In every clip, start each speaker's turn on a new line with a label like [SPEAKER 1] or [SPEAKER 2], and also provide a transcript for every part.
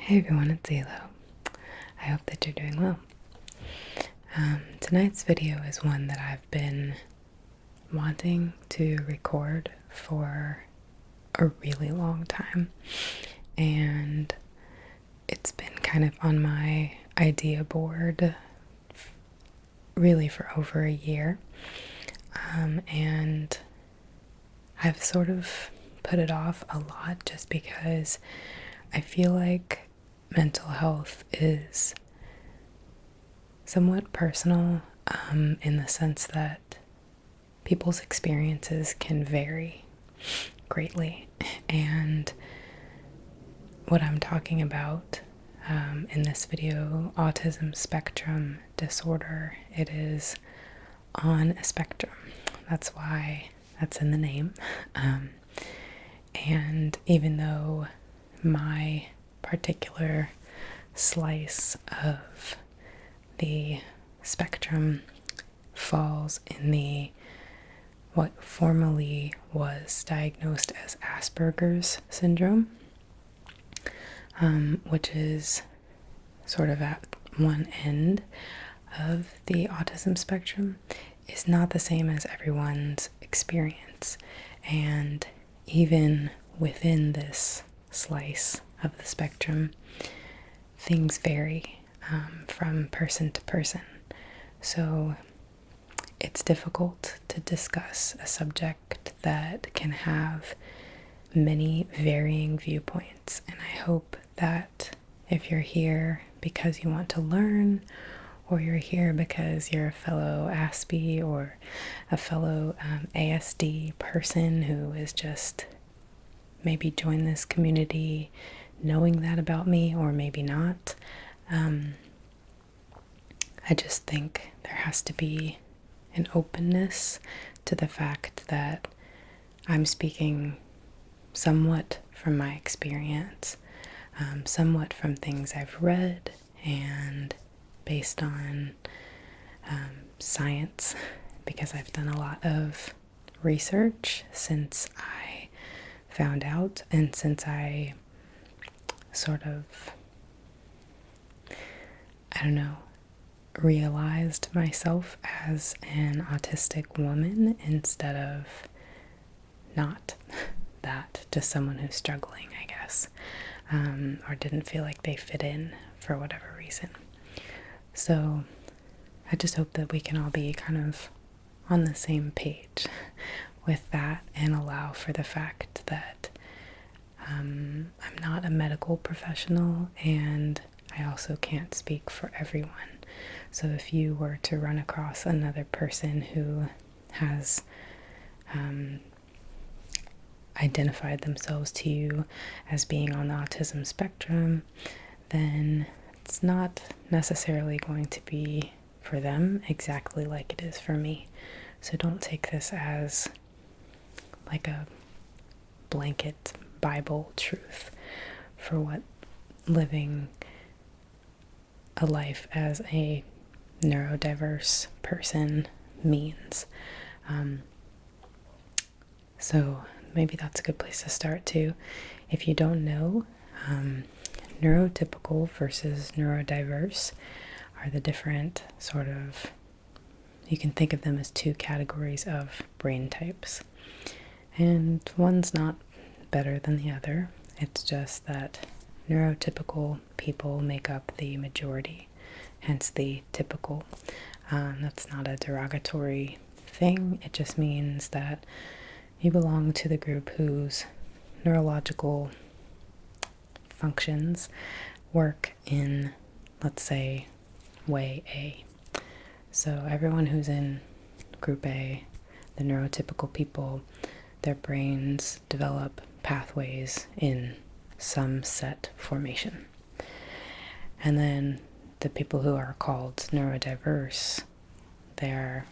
[SPEAKER 1] Hey everyone, it's Elo. I hope that you're doing well. Tonight's video is one that I've been wanting to record for a really long time, and it's been kind of on my idea board really for over a year, and I've sort of put it off a lot just because I feel like mental health is somewhat personal, in the sense that people's experiences can vary greatly. And what I'm talking about in this video, autism spectrum disorder, it is on a spectrum. That's why that's in the name. And even though my particular slice of the spectrum falls in the what formerly was diagnosed as Asperger's syndrome, which is sort of at one end of the autism spectrum, is not the same as everyone's experience. And even within this slice of the spectrum, things vary from person to person. So it's difficult to discuss a subject that can have many varying viewpoints. And I hope that if you're here because you want to learn, or you're here because you're a fellow Aspie or a fellow ASD person who is just maybe join this community knowing that about me, or maybe not. I just think there has to be an openness to the fact that I'm speaking somewhat from my experience, somewhat from things I've read, and based on science, because I've done a lot of research since I found out, and since I sort of, realized myself as an autistic woman instead of not that, just someone who's struggling, I guess, or didn't feel like they fit in for whatever reason. So I just hope that we can all be kind of on the same page with that, and allow for the fact that I'm not a medical professional, and I also can't speak for everyone. So if you were to run across another person who has identified themselves to you as being on the autism spectrum, then it's not necessarily going to be for them exactly like it is for me. So don't take this as like a blanket Bible truth for what living a life as a neurodiverse person means. So maybe that's a good place to start too. If you don't know, neurotypical versus neurodiverse are the different sort of, you can think of them as two categories of brain types. And one's not better than the other. It's just that neurotypical people make up the majority, hence the typical. That's not a derogatory thing. It just means that you belong to the group whose neurological functions work in, let's say, way A. So everyone who's in group A, the neurotypical people, their brains develop pathways in some set formation. And then the people who are called neurodiverse, they're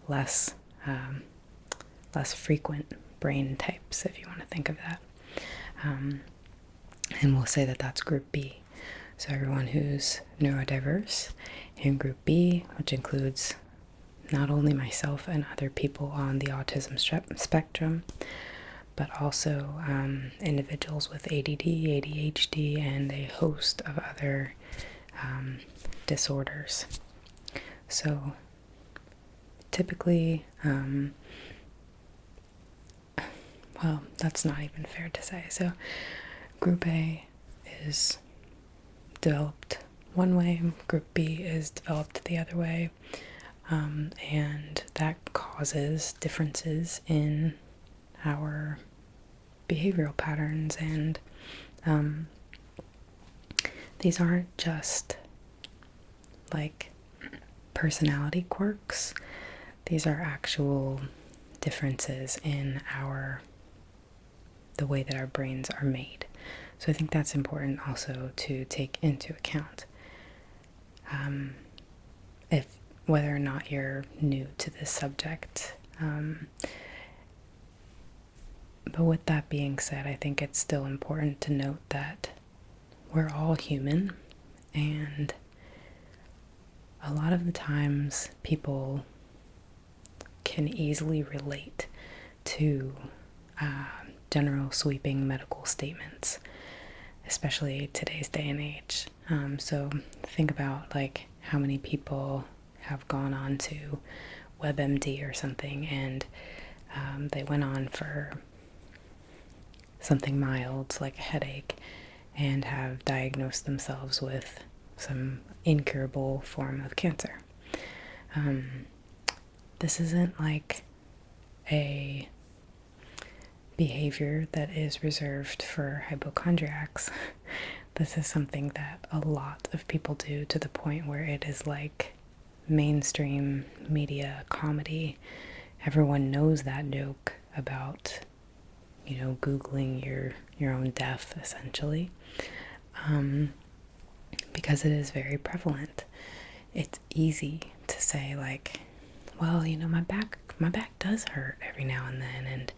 [SPEAKER 1] less frequent brain types, if you want to think of that. And we'll say that that's group B. So everyone who's neurodiverse in group B, which includes not only myself and other people on the autism spectrum, but also individuals with ADD, ADHD, and a host of other disorders. So typically, well, that's not even fair to say. So Group A is developed one way, Group B is developed the other way, and that causes differences in our behavioral patterns. And these aren't just like personality quirks, these are actual differences in the way that our brains are made. So I think that's important also to take into account. If whether or not you're new to this subject. But with that being said, I think it's still important to note that we're all human, and a lot of the times people can easily relate to general sweeping medical statements, especially today's day and age. So think about like how many people have gone on to WebMD or something, and they went on for something mild like a headache and have diagnosed themselves with some incurable form of cancer. This isn't like a behavior that is reserved for hypochondriacs. This is something that a lot of people do, to the point where it is like mainstream media comedy. Everyone knows that joke about, Googling your own death, essentially, because it is very prevalent. It's easy to say like, well, my back does hurt every now and then, and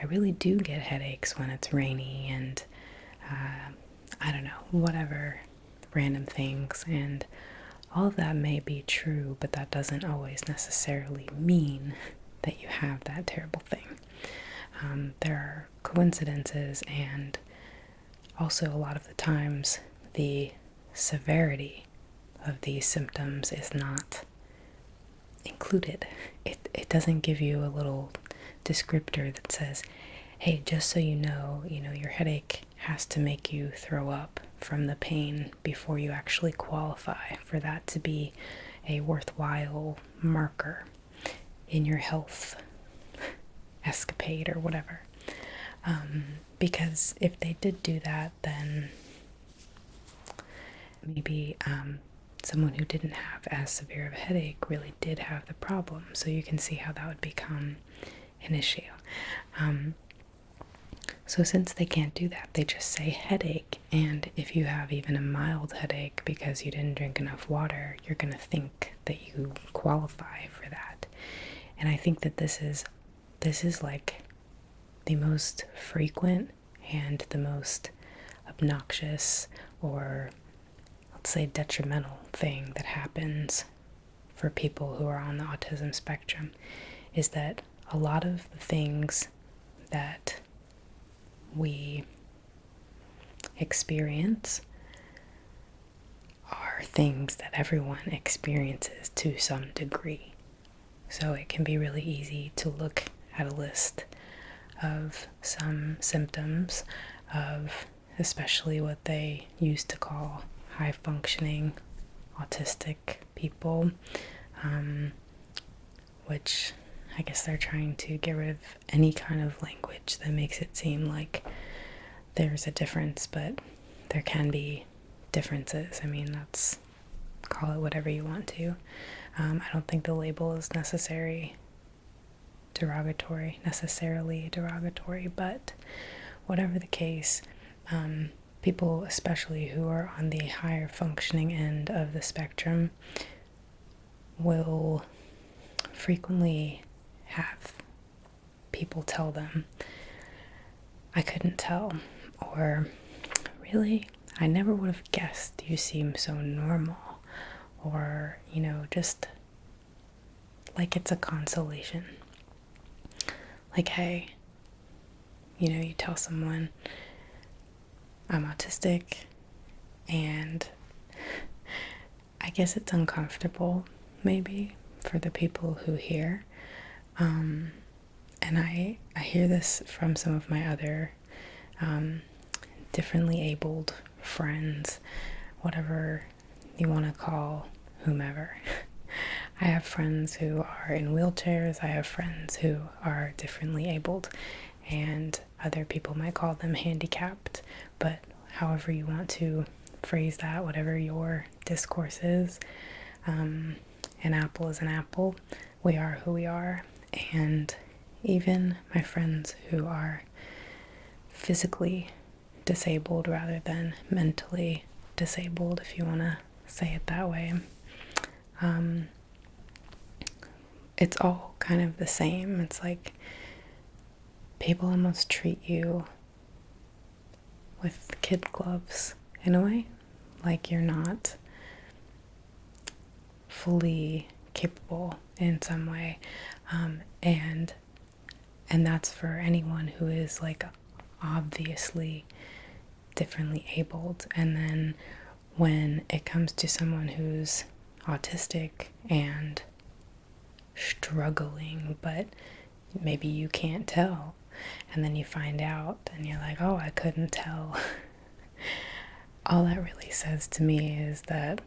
[SPEAKER 1] I really do get headaches when it's rainy, and I don't know, whatever random things. And all of that may be true, but that doesn't always necessarily mean that you have that terrible thing. There are coincidences, and also a lot of the times the severity of these symptoms is not included. It doesn't give you a little descriptor that says, hey, just so you know, your headache has to make you throw up from the pain before you actually qualify for that to be a worthwhile marker in your health escapade or whatever. Because if they did do that, then maybe someone who didn't have as severe of a headache really did have the problem. So you can see how that would become an issue. So since they can't do that, they just say headache, and if you have even a mild headache because you didn't drink enough water, you're going to think that you qualify for that. And I think that this is like the most frequent and the most obnoxious, or let's say detrimental, thing that happens for people who are on the autism spectrum, is that a lot of the things that we experience are things that everyone experiences to some degree. So it can be really easy to look at a list of some symptoms of especially what they used to call high functioning autistic people, which I guess they're trying to get rid of any kind of language that makes it seem like there's a difference, but there can be differences. I mean, call it whatever you want to. I don't think the label is necessarily derogatory, but whatever the case, people, especially who are on the higher functioning end of the spectrum, will frequently have people tell them, I couldn't tell, or really, I never would have guessed, you seem so normal, or, just like it's a consolation. Like, hey, you tell someone I'm autistic, and I guess it's uncomfortable maybe for the people who hear. And I hear this from some of my other differently abled friends, whatever you want to call whomever. I have friends who are in wheelchairs, I have friends who are differently abled, and other people might call them handicapped, but however you want to phrase that, whatever your discourse is, an apple is an apple. We are who we are. And even my friends who are physically disabled rather than mentally disabled, if you want to say it that way, it's all kind of the same. It's like people almost treat you with kid gloves in a way, like you're not fully capable in some way, and that's for anyone who is like obviously differently abled. And then when it comes to someone who's autistic and struggling, but maybe you can't tell, and then you find out and you're like, oh, I couldn't tell. All that really says to me is that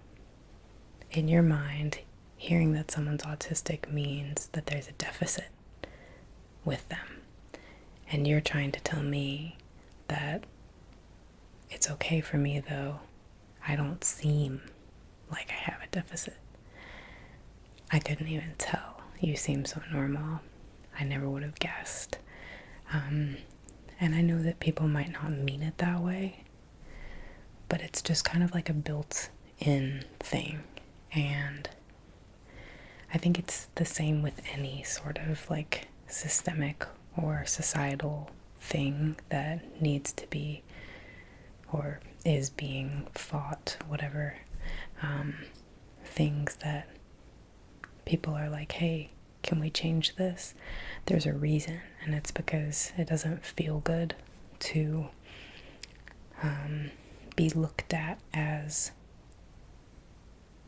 [SPEAKER 1] in your mind, hearing that someone's autistic means that there's a deficit with them. And you're trying to tell me that it's okay for me, though I don't seem like I have a deficit. I couldn't even tell. You seem so normal. I never would have guessed. And I know that people might not mean it that way, but it's just kind of like a built-in thing. And I think it's the same with any sort of like systemic or societal thing that needs to be or is being fought, whatever, things that people are like, hey, can we change this? There's a reason, and it's because it doesn't feel good to be looked at as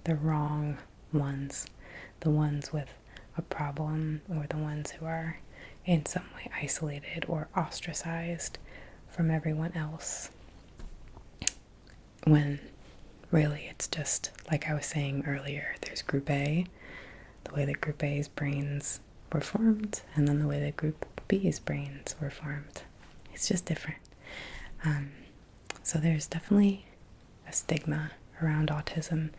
[SPEAKER 1] the wrong ones, the ones with a problem, or the ones who are in some way isolated or ostracized from everyone else, when really it's just like I was saying earlier, there's group A, the way that group A's brains were formed, and then the way that group B's brains were formed. It's just different. So there's definitely a stigma around autism,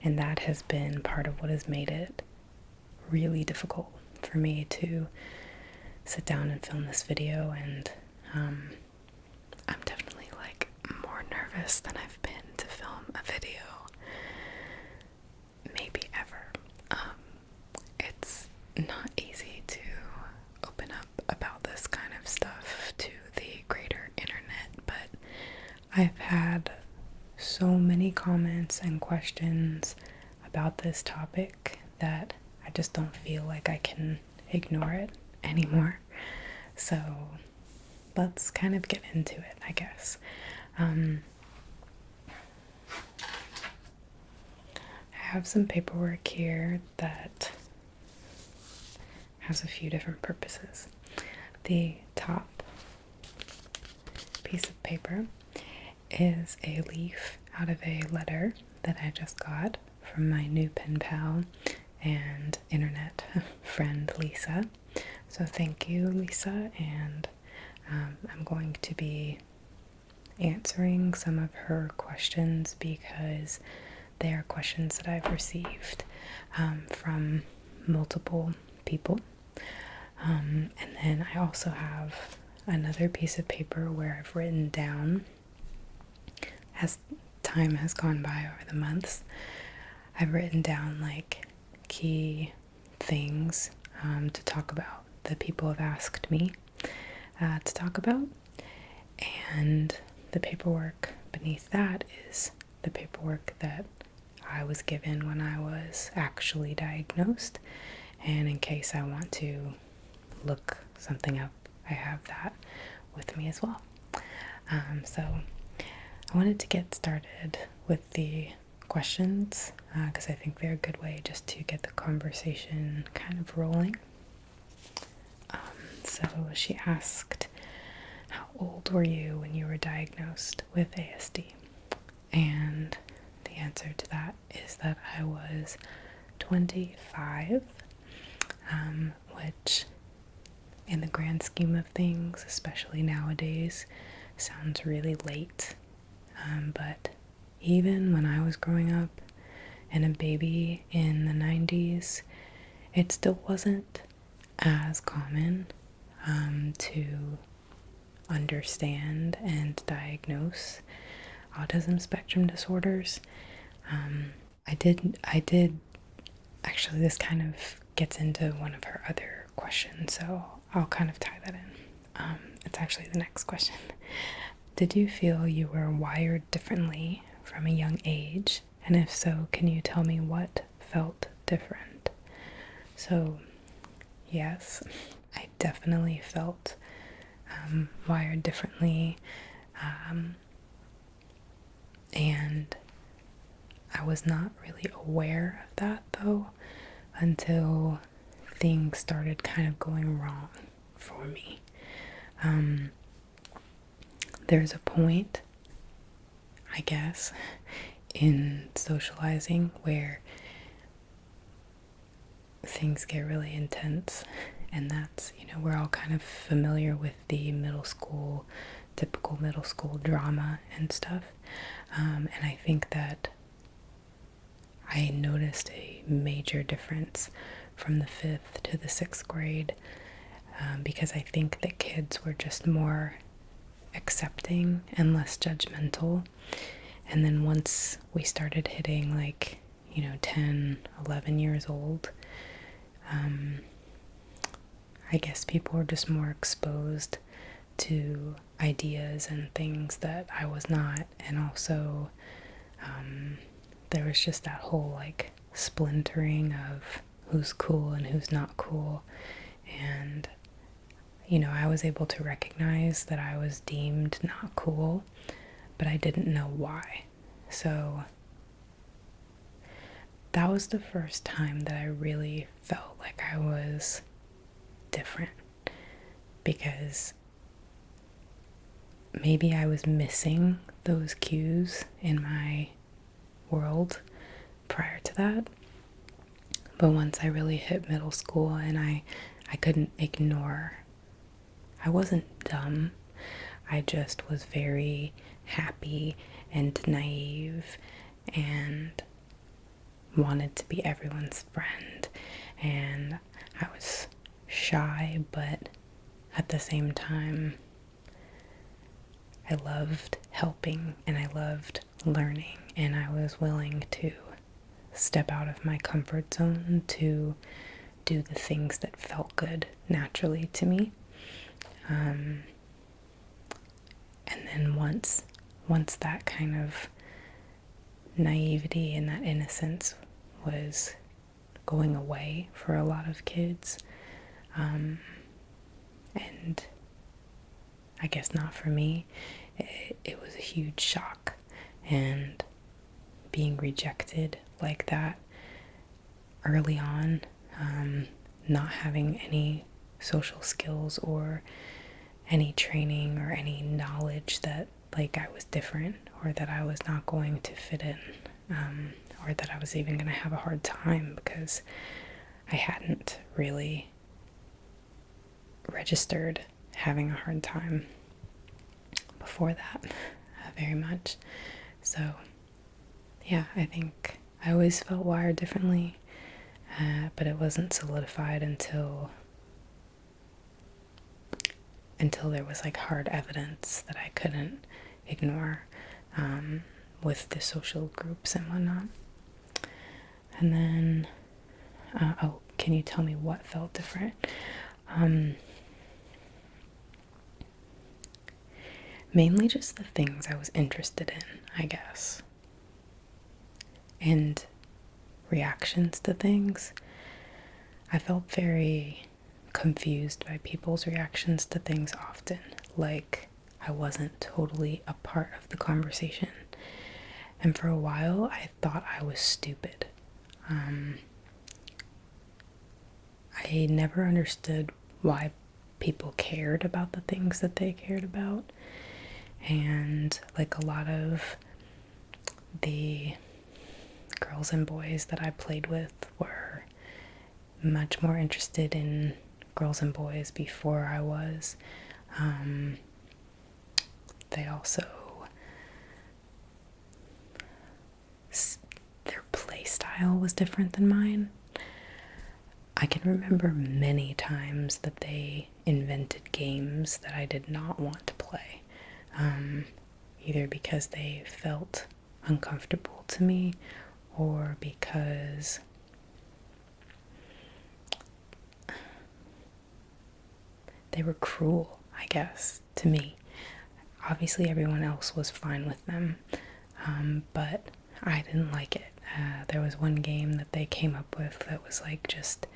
[SPEAKER 1] and that has been part of what has made it really difficult for me to sit down and film this video. And I'm definitely like more nervous than I've been to film a video maybe ever. It's not easy to open up about this kind of stuff to the greater internet, but I've had so many comments and questions about this topic that I just don't feel like I can ignore it anymore. So let's kind of get into it, I guess. I have some paperwork here that has a few different purposes. The top piece of paper is a leaf out of a letter that I just got from my new pen pal and internet friend Lisa. So thank you, Lisa, and I'm going to be answering some of her questions because they are questions that I've received from multiple people. And then I also have another piece of paper where I've written down, as time has gone by over the months, I've written down like key things to talk about that people have asked me to talk about. And the paperwork beneath that is the paperwork that I was given when I was actually diagnosed. And in case I want to look something up, I have that with me as well. So I wanted to get started with the questions because I think they're a good way just to get the conversation kind of rolling. So she asked, how old were you when you were diagnosed with ASD? And the answer to that is that I was 25, which in the grand scheme of things, especially nowadays, sounds really late. But even when I was growing up and a baby in the 90s, it still wasn't as common to understand and diagnose autism spectrum disorders. I did actually, this kind of gets into one of her other questions, so I'll kind of tie that in. It's actually the next question. Did you feel you were wired differently from a young age? And if so, can you tell me what felt different? So, yes, I definitely felt wired differently. And I was not really aware of that, though, until things started kind of going wrong for me. There's a point, I guess, in socializing where things get really intense, and that's, we're all kind of familiar with the typical middle school drama and stuff. And I think that I noticed a major difference from the 5th to the 6th grade because I think that kids were just more accepting and less judgmental. And then once we started hitting 10, 11 years old, I guess people were just more exposed to ideas and things that I was not. And also there was just that whole splintering of who's cool and who's not cool. And I was able to recognize that I was deemed not cool, but I didn't know why. So that was the first time that I really felt like I was different, because maybe I was missing those cues in my world prior to that. But once I really hit middle school and I couldn't ignore, I wasn't dumb, I just was very happy and naive and wanted to be everyone's friend. And I was shy, but at the same time, I loved helping and I loved learning, and I was willing to step out of my comfort zone to do the things that felt good naturally to me. And then once that kind of naivety and that innocence was going away for a lot of kids, and I guess not for me, it was a huge shock. And being rejected like that early on, not having any social skills or any training or any knowledge that I was different, or that I was not going to fit in, or that I was even going to have a hard time, because I hadn't really registered having a hard time before that very much. So yeah, I think I always felt wired differently, but it wasn't solidified until there was hard evidence that I couldn't ignore, with the social groups and whatnot. And then can you tell me what felt different? Mainly just the things I was interested in, I guess, and reactions to things. I felt very confused by people's reactions to things often. like I wasn't totally a part of the conversation. And for a while, I thought I was stupid. I never understood why people cared about the things that they cared about. And like a lot of the girls and boys that I played with were much more interested in girls and boys before I was. They also, their play style was different than mine. I can remember many times that they invented games that I did not want to play, either because they felt uncomfortable to me or because they were cruel, I guess, to me. Obviously, everyone else was fine with them, but I didn't like it. There was one game that they came up with that was like just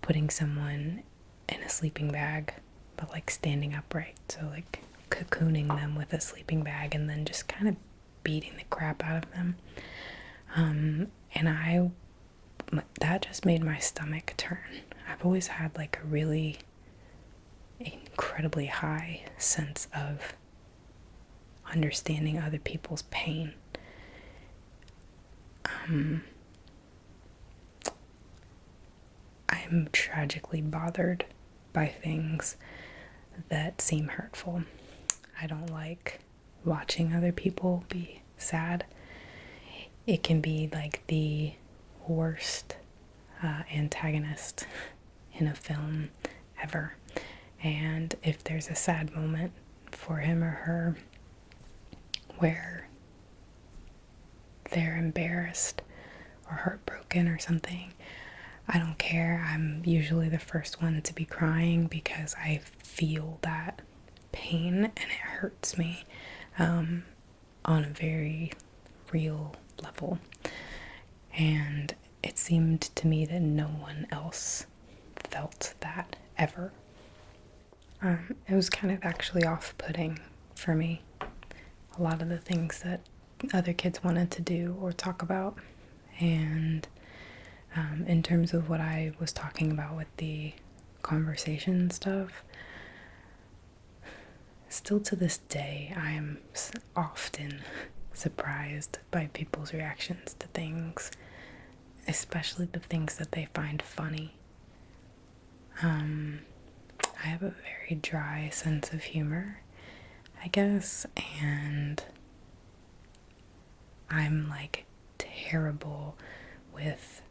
[SPEAKER 1] putting someone in a sleeping bag, but like standing upright. So like cocooning them with a sleeping bag and then just kind of beating the crap out of them. And that just made my stomach turn. I've always had like a really incredibly high sense of understanding other people's pain. I'm tragically bothered by things that seem hurtful. I don't like watching other people be sad. It can be like the worst antagonist in a film ever. And if there's a sad moment for him or her where they're embarrassed or heartbroken or something, I don't care. I'm usually the first one to be crying because I feel that pain and it hurts me on a very real level. And it seemed to me that no one else felt that ever. It was kind of actually off-putting for me. A lot of the things that other kids wanted to do or talk about. And in terms of what I was talking about with the conversation stuff, still to this day, I am often surprised by people's reactions to things, especially the things that they find funny. I have a very dry sense of humor, I guess, and I'm like terrible with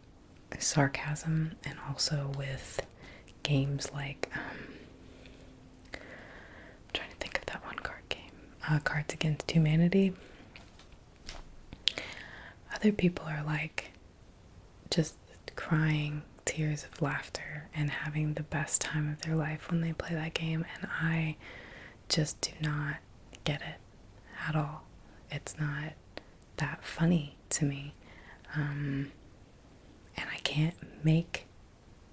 [SPEAKER 1] sarcasm and also with games like I'm trying to think of that one card game, Cards Against Humanity. Other people are like just crying tears of laughter and having the best time of their life when they play that game, and I just do not get it at all. It's not that funny to me. And I can't make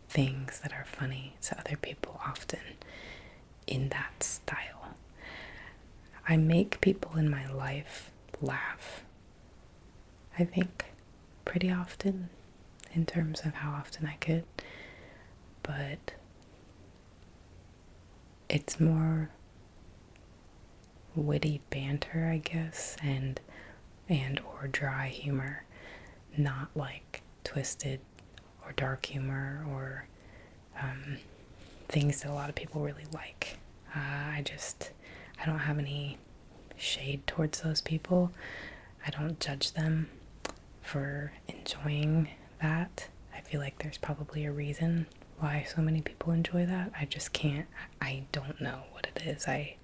[SPEAKER 1] things that are funny to other people often in that style. I make people in my life laugh, I think, pretty often in terms of how often I could, but it's more witty banter, I guess, and or dry humor, not like twisted or dark humor or things that a lot of people really like. I don't have any shade towards those people. I don't judge them for enjoying that. I feel like there's probably a reason why so many people enjoy that. I don't know what it is. I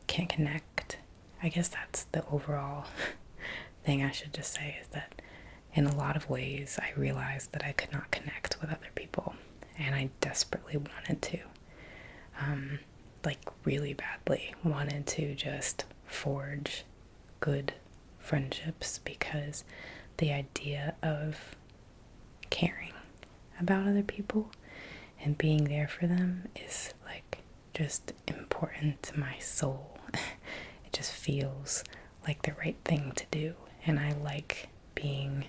[SPEAKER 1] can't connect. I guess that's the overall thing I should just say, is that in a lot of ways I realized that I could not connect with other people, and I desperately wanted to. Like really badly wanted to just forge good friendships, because the idea of caring about other people and being there for them is like just important to my soul. It just feels like the right thing to do, and I like being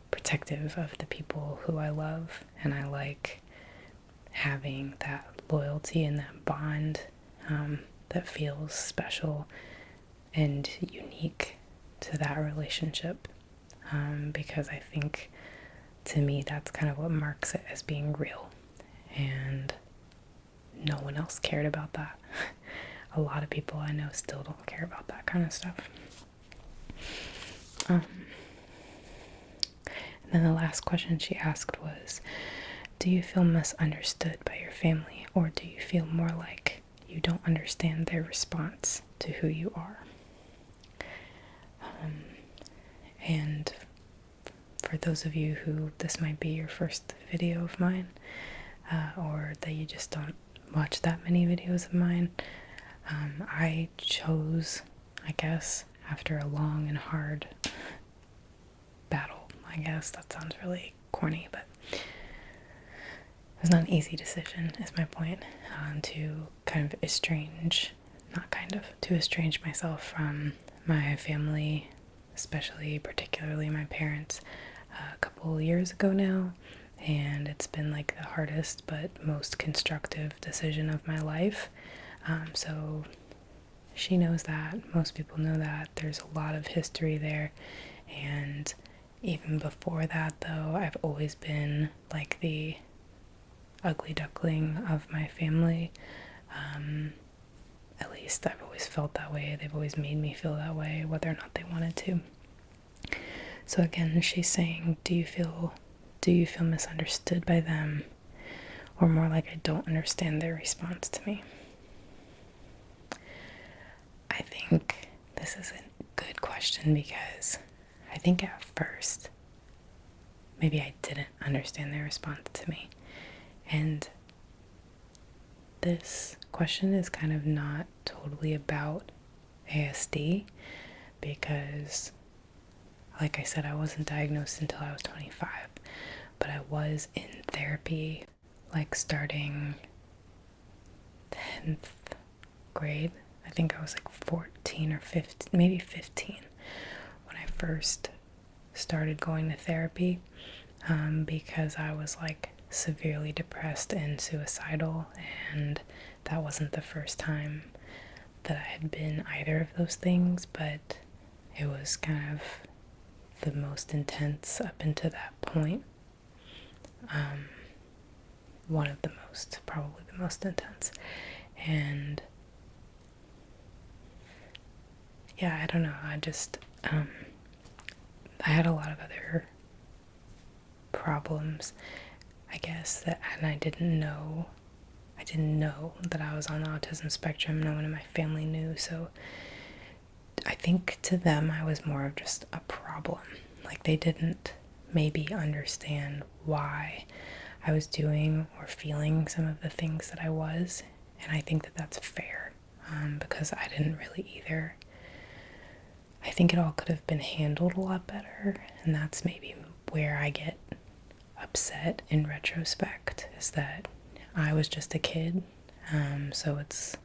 [SPEAKER 1] protective of the people who I love, and I like having that loyalty and that bond that feels special and unique to that relationship, because I think to me that's kind of what marks it as being real, and no one else cared about that. A lot of people I know still don't care about that kind of stuff. And then the last question she asked was, do you feel misunderstood by your family, or do you feel more like you don't understand their response to who you are? And for those of you who this might be your first video of mine, or that you just don't watch that many videos of mine, I chose, I guess, after a long and hard battle, I guess that sounds really corny, but it was not an easy decision, is my point, to kind of estrange myself from my family, especially particularly my parents, a couple years ago now. And it's been like the hardest but most constructive decision of my life. So she knows that, most people know that, there's a lot of history there. And even before that, though, I've always been like the ugly duckling of my family. At least I've always felt that way. They've always made me feel that way, whether or not they wanted to. So again, she's saying, do you feel misunderstood by them, or more like I don't understand their response to me? I think this is a good question, because I think at first maybe I didn't understand their response to me. And this question is kind of not totally about ASD, because like I said, I wasn't diagnosed until I was 25, but I was in therapy like starting 10th grade. I think I was like 14 or 15, maybe 15 when I first started going to therapy, because I was like severely depressed and suicidal, and that wasn't the first time that I had been either of those things, but it was kind of the most intense up until that point. One of the most, probably the most intense. And yeah, I don't know, I just I had a lot of other problems, I guess, and I didn't know that I was on the autism spectrum. No one in my family knew, so I think to them I was more of just a problem. Like, they didn't maybe understand why I was doing or feeling some of the things that I was, and I think that that's fair, because I didn't really either. I think it all could have been handled a lot better, and that's maybe where I get upset in retrospect, is that I was just a kid. So it's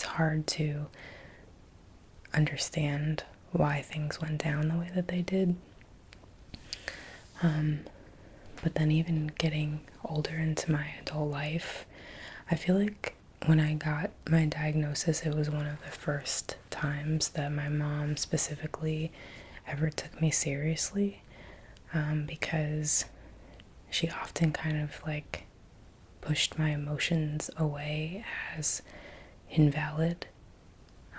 [SPEAKER 1] hard to understand why things went down the way that they did. But then even getting older into my adult life, I feel like when I got my diagnosis, it was one of the first times that my mom specifically ever took me seriously, because she often kind of like pushed my emotions away as invalid,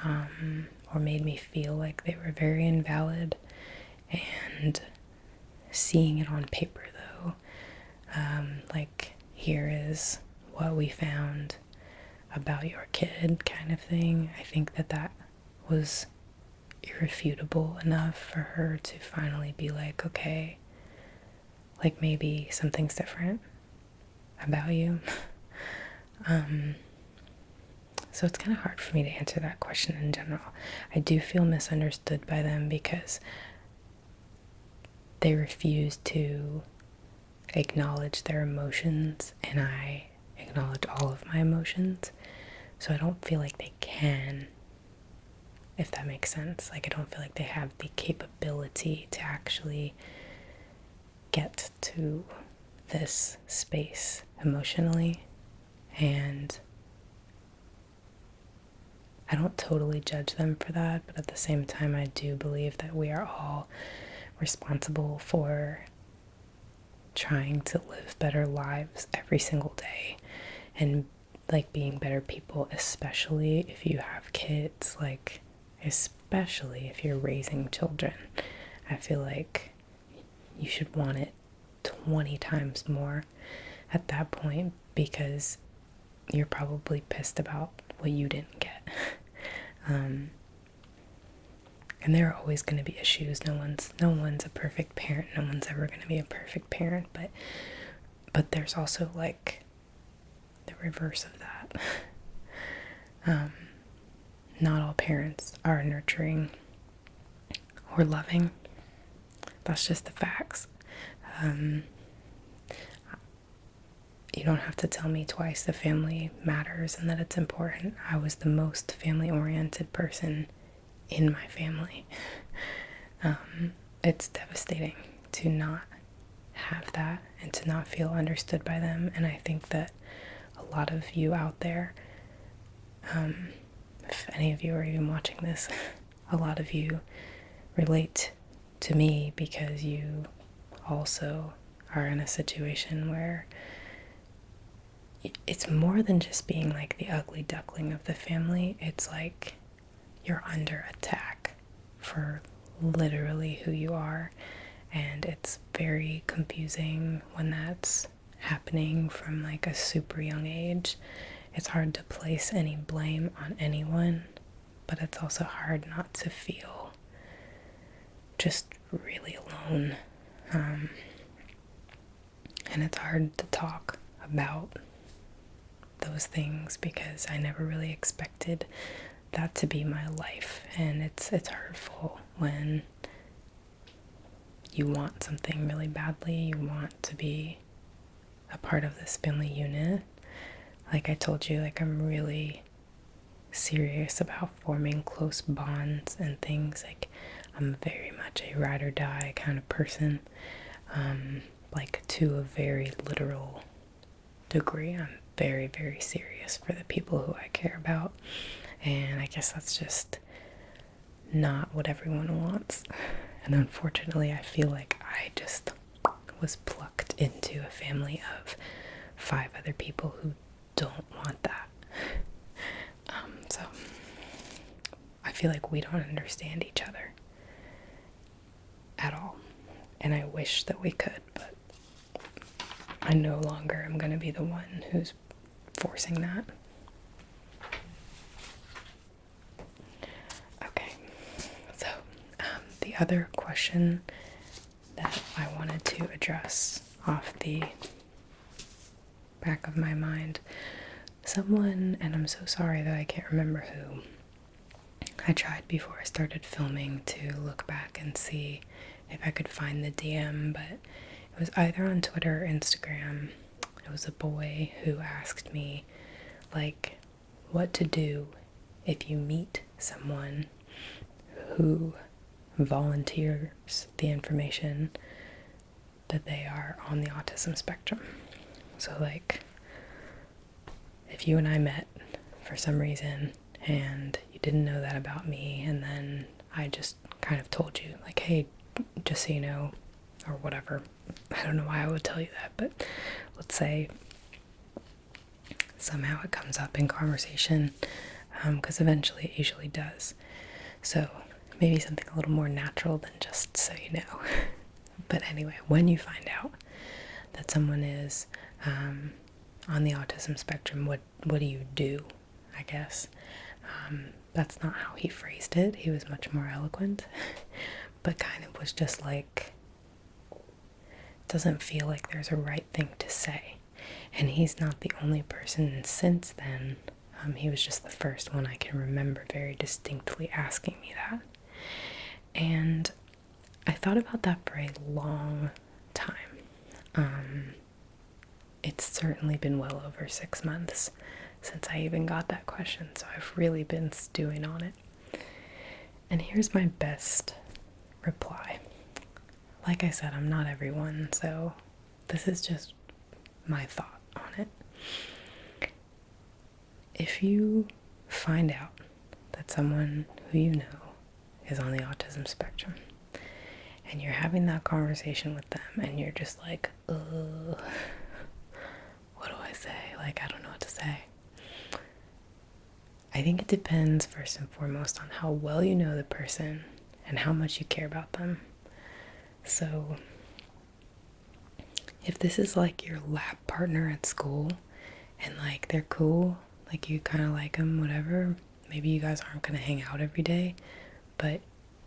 [SPEAKER 1] or made me feel like they were very invalid. And seeing it on paper, though, like, here is what we found about your kid kind of thing, I think that was irrefutable enough for her to finally be like, okay, like, maybe something's different about you. So it's kind of hard for me to answer that question in general. I do feel misunderstood by them because they refuse to acknowledge their emotions, and I acknowledge all of my emotions, so I don't feel like they can, if that makes sense. Like, I don't feel like they have the capability to actually get to this space emotionally. And I don't totally judge them for that, but at the same time, I do believe that we are all responsible for trying to live better lives every single day and like being better people, especially if you have kids, like especially if you're raising children. I feel like you should want it 20 times more at that point, because you're probably pissed about what you didn't get. And there are always going to be issues. No one's a perfect parent. No one's ever going to be a perfect parent, but there's also like the reverse of that. Not all parents are nurturing or loving. That's just the facts. You don't have to tell me twice that family matters and that it's important. I was the most family-oriented person in my family. It's devastating to not have that and to not feel understood by them. And I think that a lot of you out there, if any of you are even watching this, a lot of you relate to me because you also are in a situation where it's more than just being like the ugly duckling of the family. It's like you're under attack for literally who you are, and it's very confusing when that's happening from like a super young age. It's hard to place any blame on anyone, but it's also hard not to feel just really alone. And it's hard to talk about those things because I never really expected that to be my life. And it's hurtful when you want something really badly, you want to be a part of this family unit. Like I told you, like I'm really serious about forming close bonds and things. Like I'm very much a ride or die kind of person, like to a very literal degree. I'm very, very serious for the people who I care about, and I guess that's just not what everyone wants. And unfortunately, I feel like I just was plucked into a family of 5 other people who don't want that. So I feel like we don't understand each other at all, and I wish that we could, but I no longer am going to be the one who's forcing that. Okay, so the other question that I wanted to address off the back of my mind, someone, and I'm so sorry that I can't remember who, I tried before I started filming to look back and see if I could find the DM, but it was either on Twitter or Instagram. It was a boy who asked me, like, what to do if you meet someone who volunteers the information that they are on the autism spectrum. So, like, if you and I met for some reason and you didn't know that about me, and then I just kind of told you, like, hey, just so you know, or whatever. I don't know why I would tell you that, but let's say somehow it comes up in conversation, because eventually it usually does. So maybe something a little more natural than just so you know. But anyway, when you find out that someone is on the autism spectrum, what do you do, I guess? That's not how he phrased it. He was much more eloquent, but kind of was just like, doesn't feel like there's a right thing to say. And he's not the only person since then. He was just the first one I can remember very distinctly asking me that. And I thought about that for a long time. it's certainly been well over 6 months since I even got that question, so I've really been stewing on it. And here's my best reply. Like I said, I'm not everyone, so this is just my thought on it. If you find out that someone who you know is on the autism spectrum, and you're having that conversation with them, and you're just like, what do I say? Like, I don't know what to say. I think it depends first and foremost on how well you know the person and how much you care about them. So, if this is like your lab partner at school, and like they're cool, like you kind of like them, whatever, maybe you guys aren't going to hang out every day, but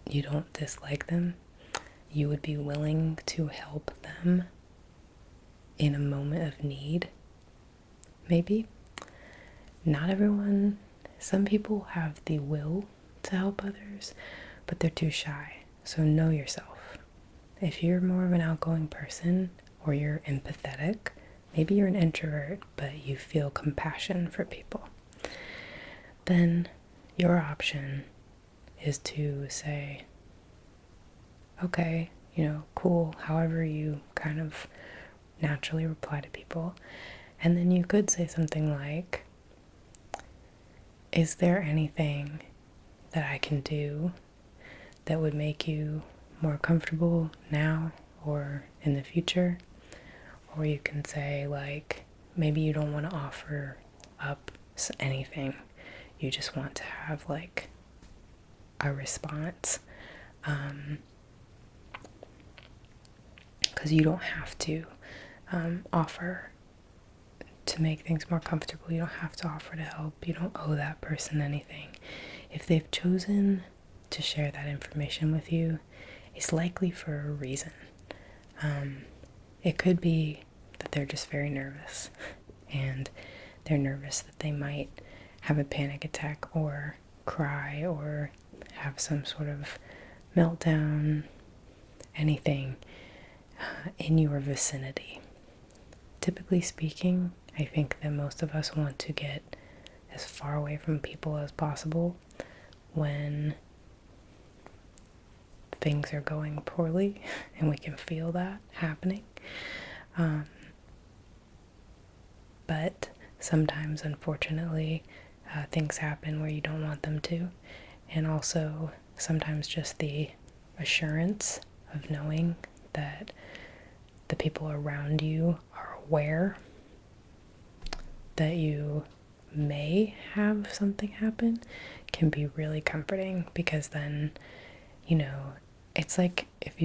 [SPEAKER 1] you don't dislike them, you would be willing to help them in a moment of need, maybe. Not everyone, some people have the will to help others, but they're too shy. So know yourself. If you're more of an outgoing person, or you're empathetic, maybe you're an introvert, but you feel compassion for people, then your option is to say, okay, cool, however you kind of naturally reply to people. And then you could say something like, is there anything that I can do that would make you more comfortable now or in the future? Or you can say, like, maybe you don't want to offer up anything. You just want to have, like, a response. Because you don't have to offer to make things more comfortable. You don't have to offer to help. You don't owe that person anything. If they've chosen to share that information with you, it's likely for a reason. It could be that they're just very nervous, and they're nervous that they might have a panic attack or cry or have some sort of meltdown, anything in your vicinity. Typically speaking, I think that most of us want to get as far away from people as possible when things are going poorly, and we can feel that happening. But sometimes, unfortunately, things happen where you don't want them to. And also, sometimes just the assurance of knowing that the people around you are aware that you may have something happen can be really comforting, because then, it's like if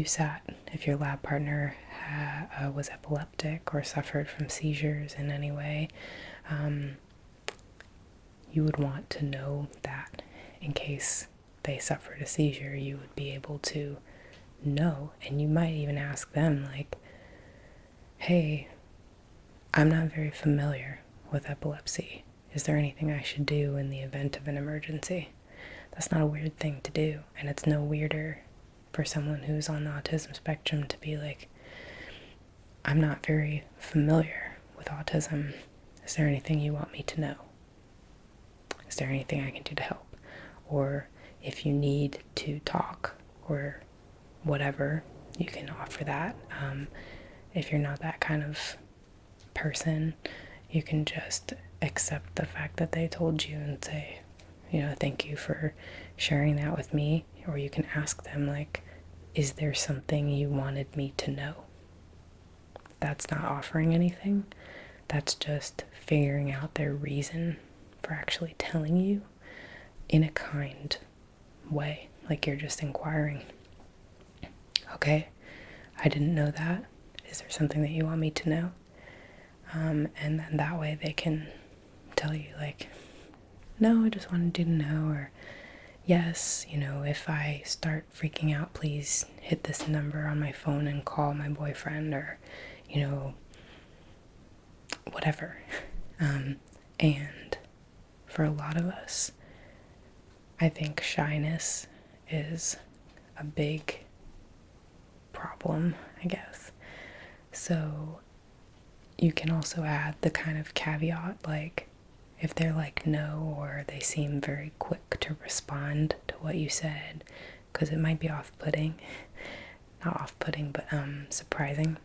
[SPEAKER 1] your lab partner was epileptic or suffered from seizures in any way, you would want to know that in case they suffered a seizure, you would be able to know. And you might even ask them, like, hey, I'm not very familiar with epilepsy. Is there anything I should do in the event of an emergency? That's not a weird thing to do, and it's no weirder for someone who's on the autism spectrum to be like, I'm not very familiar with autism. Is there anything you want me to know? Is there anything I can do to help? Or if you need to talk or whatever, you can offer that. If you're not that kind of person, you can just accept the fact that they told you and say, thank you for sharing that with me. Or you can ask them, like, is there something you wanted me to know? That's not offering anything. That's just figuring out their reason for actually telling you in a kind way. Like, you're just inquiring. Okay, I didn't know that. Is there something that you want me to know? And then that way they can tell you, like, no, I just wanted you to know, or yes, if I start freaking out, please hit this number on my phone and call my boyfriend, or, whatever. And for a lot of us, I think shyness is a big problem, I guess. So you can also add the kind of caveat, like if they're like no, or they seem very quick to respond to what you said, because it might be off-putting, not off-putting, but surprising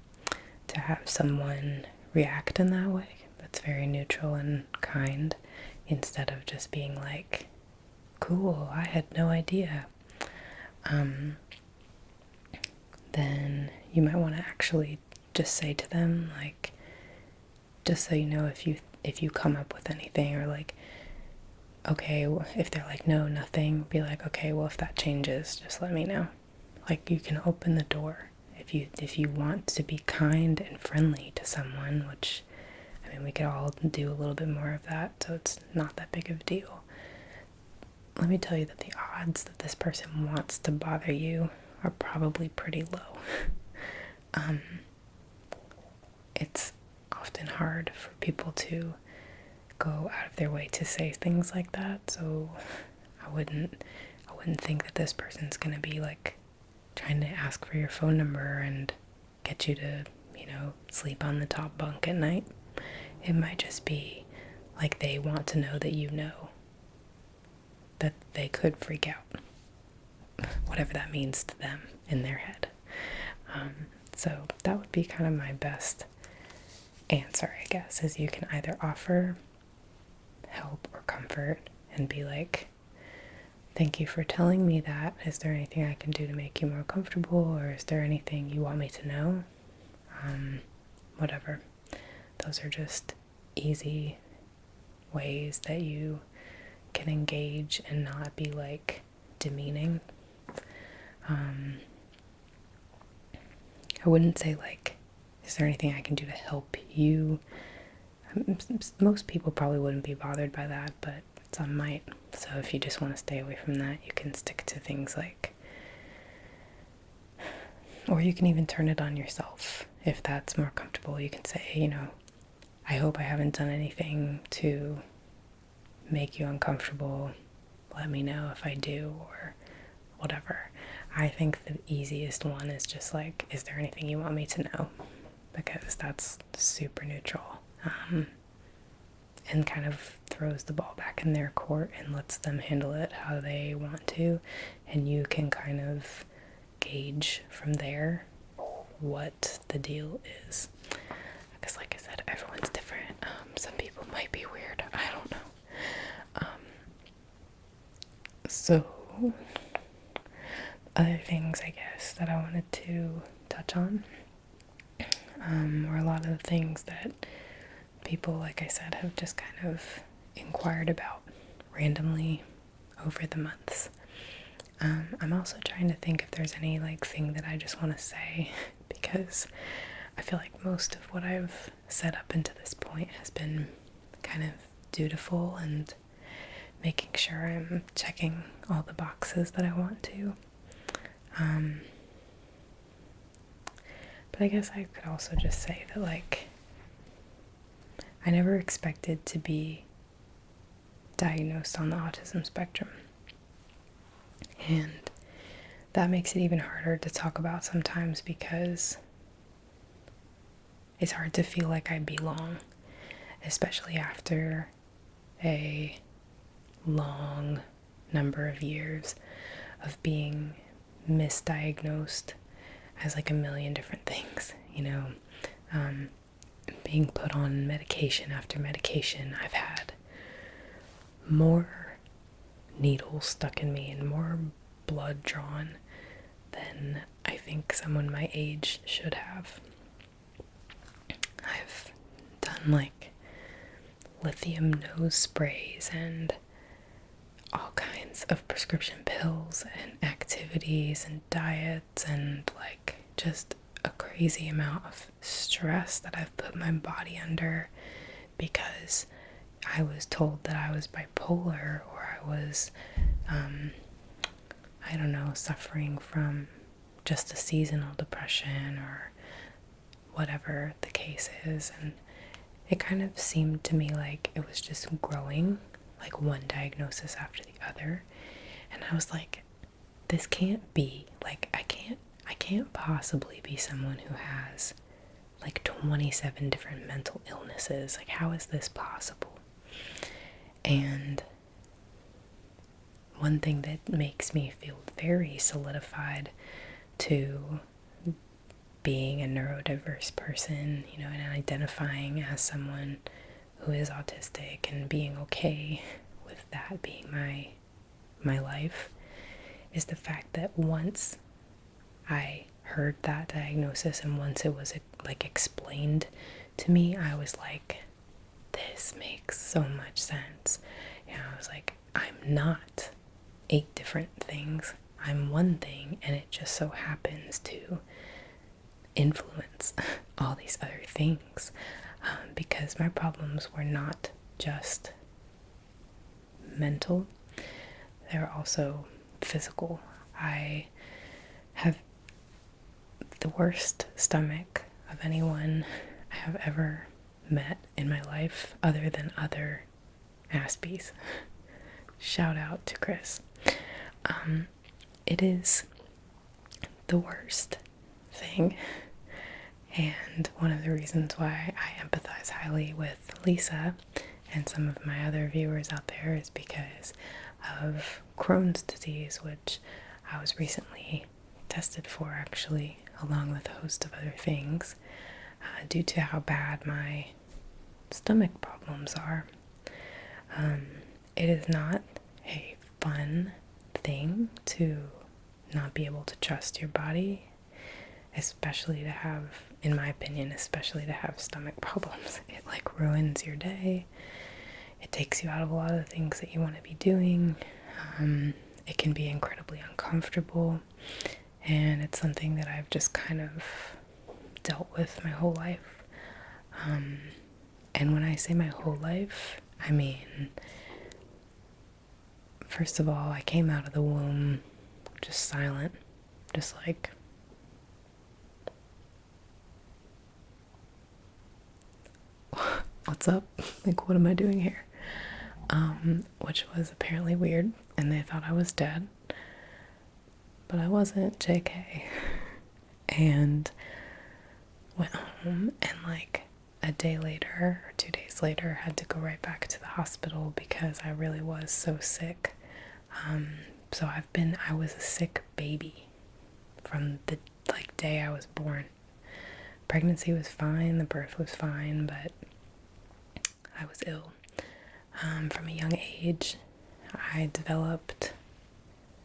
[SPEAKER 1] to have someone react in that way. That's very neutral and kind, instead of just being like, cool, I had no idea. Then you might want to actually just say to them, like, just so you know, if you come up with anything, or like, okay, if they're like no, nothing, be like, okay, well, if that changes, just let me know. Like, you can open the door if you want to be kind and friendly to someone, which, I mean, we could all do a little bit more of that, so it's not that big of a deal. Let me tell you that the odds that this person wants to bother you are probably pretty low. It's often hard for people to go out of their way to say things like that, so I wouldn't think that this person's gonna be like trying to ask for your phone number and get you to, sleep on the top bunk at night. It might just be like they want to know that you know that they could freak out, whatever that means to them in their head. So that would be kind of my best answer, I guess, is you can either offer help or comfort and be like, thank you for telling me that. Is there anything I can do to make you more comfortable, or is there anything you want me to know? Whatever. Those are just easy ways that you can engage and not be like demeaning. I wouldn't say like, is there anything I can do to help you? Most people probably wouldn't be bothered by that, but some might. So if you just want to stay away from that, you can stick to things like, or you can even turn it on yourself if that's more comfortable. You can say, I hope I haven't done anything to make you uncomfortable. Let me know if I do, or whatever. I think the easiest one is just like, is there anything you want me to know? Because that's super neutral, and kind of throws the ball back in their court and lets them handle it how they want to, and you can kind of gauge from there what the deal is. Because like I said, everyone's different. Some people might be weird, I don't know. So other things, I guess, that I wanted to touch on were a lot of the things that people, like I said, have just kind of inquired about randomly over the months. I'm also trying to think if there's any like thing that I just want to say, because I feel like most of what I've said up until this point has been kind of dutiful and making sure I'm checking all the boxes that I want to. But I guess I could also just say that, like, I never expected to be diagnosed on the autism spectrum. And that makes it even harder to talk about sometimes, because it's hard to feel like I belong, especially after a long number of years of being misdiagnosed as like a million different things, being put on medication after medication. I've had more needles stuck in me and more blood drawn than I think someone my age should have. I've done like lithium nose sprays and all kinds of prescription pills and activities and diets, and like just a crazy amount of stress that I've put my body under because I was told that I was bipolar, or I was I don't know, suffering from just a seasonal depression, or whatever the case is. And it kind of seemed to me like it was just growing, like one diagnosis after the other. And I was like, this can't be, like, I can't possibly be someone who has like 27 different mental illnesses. Like, how is this possible? And one thing that makes me feel very solidified to being a neurodiverse person, you know, and identifying as someone who is autistic and being okay with that being my life, is the fact that once I heard that diagnosis and once it was like explained to me, I was like, this makes so much sense. You know, I was like, I'm not 8 different things. I'm one thing, and it just so happens to influence all these other things, because my problems were not just mental, they're also physical. I have the worst stomach of anyone I have ever met in my life, other than other Aspies. Shout out to Chris. It is the worst thing, and one of the reasons why I empathize highly with Lisa and some of my other viewers out there is because of Crohn's disease, which I was recently tested for, actually, along with a host of other things, due to how bad my stomach problems are. It is not a fun thing to not be able to trust your body, especially to have, in my opinion, especially to have stomach problems. It like ruins your day. It takes you out of a lot of the things that you want to be doing. It can be incredibly uncomfortable, and it's something that I've just kind of dealt with my whole life. And when I say my whole life, I mean, first of all, I came out of the womb just silent, just like, what's up? Like, what am I doing here? Which was apparently weird, and they thought I was dead, but I wasn't, JK. And went home, and like a day later or 2 days later, had to go right back to the hospital because I really was so sick. So I was a sick baby from the like day I was born. Pregnancy was fine, the birth was fine, but I was ill. From a young age, I developed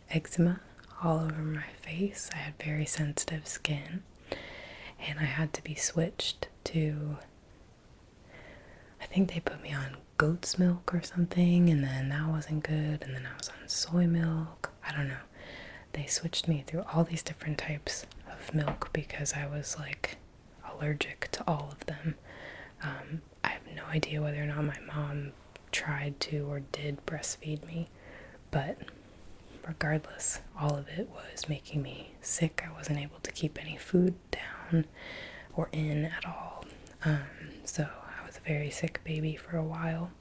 [SPEAKER 1] eczema all over my face. I had very sensitive skin, and I had to be switched to, I think they put me on goat's milk or something, and then that wasn't good, and then I was on soy milk. I don't know. They switched me through all these different types of milk because I was like allergic to all of them. I have no idea whether or not my mom tried to or did breastfeed me, but regardless, all of it was making me sick. I wasn't able to keep any food down or in at all. So I was a very sick baby for a while.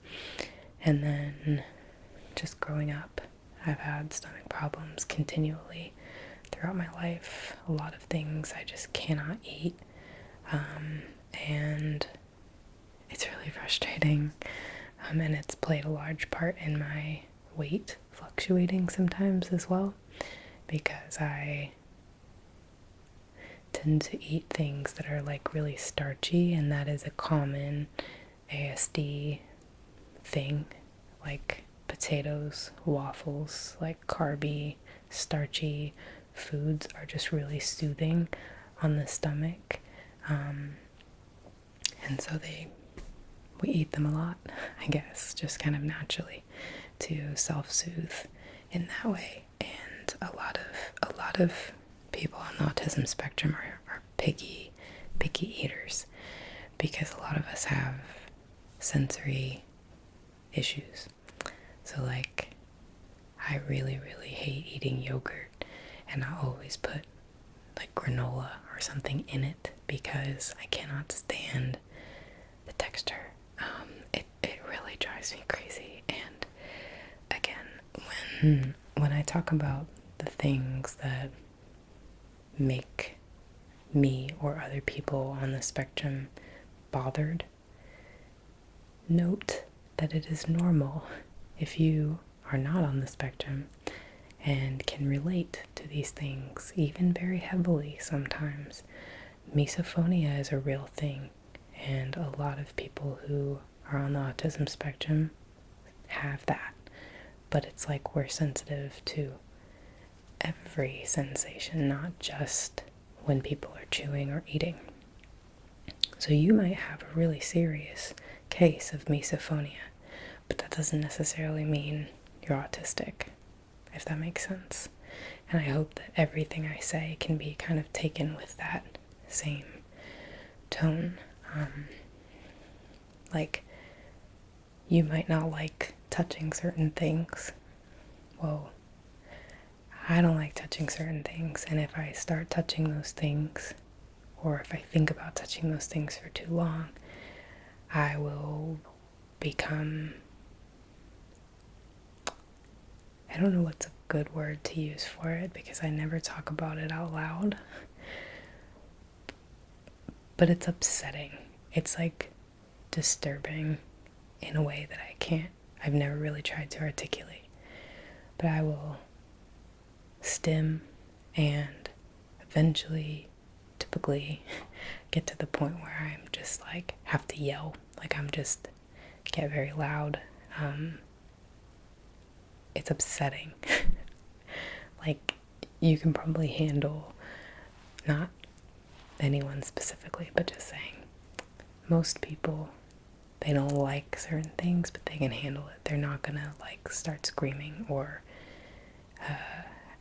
[SPEAKER 1] And then just growing up, I've had stomach problems continually throughout my life. A lot of things I just cannot eat. And it's really frustrating. And it's played a large part in my weight fluctuating sometimes as well, because I tend to eat things that are like really starchy, and that is a common ASD thing, like potatoes, waffles, like carby, starchy foods are just really soothing on the stomach. And so we eat them a lot, I guess, just kind of naturally to self-soothe in that way. And a lot of people on the autism spectrum are picky eaters, because a lot of us have sensory issues. So like, I really hate eating yogurt, and I always put like granola or something in it because I cannot stand the texture. It really drives me crazy. And again, when I talk about the things that make me or other people on the spectrum bothered, note that it is normal if you are not on the spectrum and can relate to these things, even very heavily sometimes. Misophonia is a real thing, and a lot of people who are on the autism spectrum have that. But it's like we're sensitive to every sensation, not just when people are chewing or eating. So you might have a really serious case of misophonia, but that doesn't necessarily mean you're autistic, if that makes sense. And I hope that everything I say can be kind of taken with that same tone. Like, you might not like touching certain things. Well, I don't like touching certain things, and if I start touching those things, or if I think about touching those things for too long, I will become, I don't know what's a good word to use for it because I never talk about it out loud, but it's upsetting. It's like disturbing in a way that I've never really tried to articulate. But I will stim and eventually, typically, get to the point where I'm just like, have to yell. Like, get very loud. It's upsetting. Like, you can probably handle, not anyone specifically, but just saying, most people, they don't like certain things, but they can handle it. They're not gonna like start screaming, or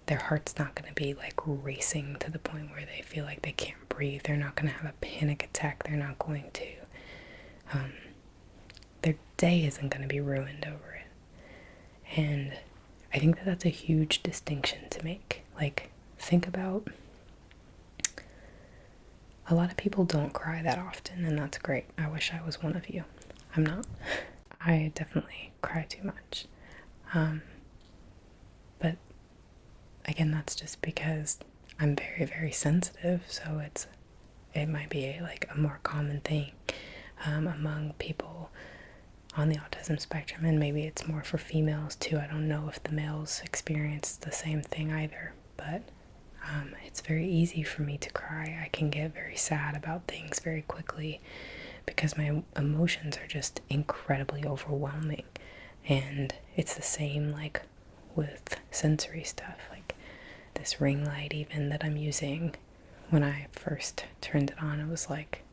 [SPEAKER 1] their heart's not gonna be like racing to the point where they feel like they can't breathe. They're not gonna have a panic attack. They're not going to, their day isn't gonna be ruined over it. And I think that that's a huge distinction to make. Like, think about, a lot of people don't cry that often, and that's great. I wish I was one of you. I'm not. I definitely cry too much. But again, that's just because I'm very, very sensitive, so it might be like a more common thing among people on the autism spectrum, and maybe it's more for females too. I don't know if the males experience the same thing either, but it's very easy for me to cry. I can get very sad about things very quickly because my emotions are just incredibly overwhelming. And it's the same like with sensory stuff, like this ring light even that I'm using. When I first turned it on, it was like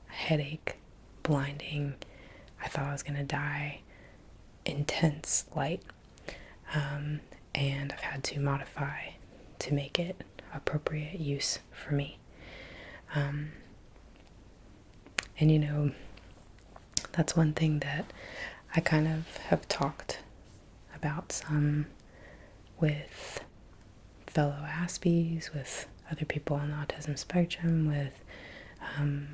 [SPEAKER 1] a headache, blinding, I thought I was gonna die, intense light. And I've had to modify to make it appropriate use for me. And you know, that's one thing that I kind of have talked about some with fellow Aspies, with other people on the autism spectrum, with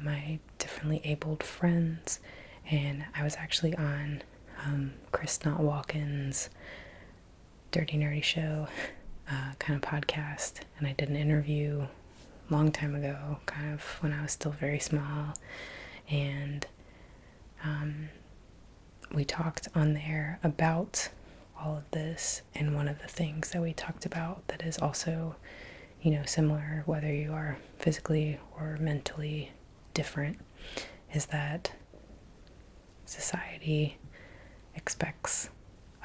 [SPEAKER 1] my differently abled friends. And I was actually on Chris Not Walken's Dirty Nerdy Show kind of podcast, and I did an interview a long time ago, kind of when I was still very small, and we talked on there about all of this. And one of the things that we talked about that is also, you know, similar whether you are physically or mentally different, is that society expects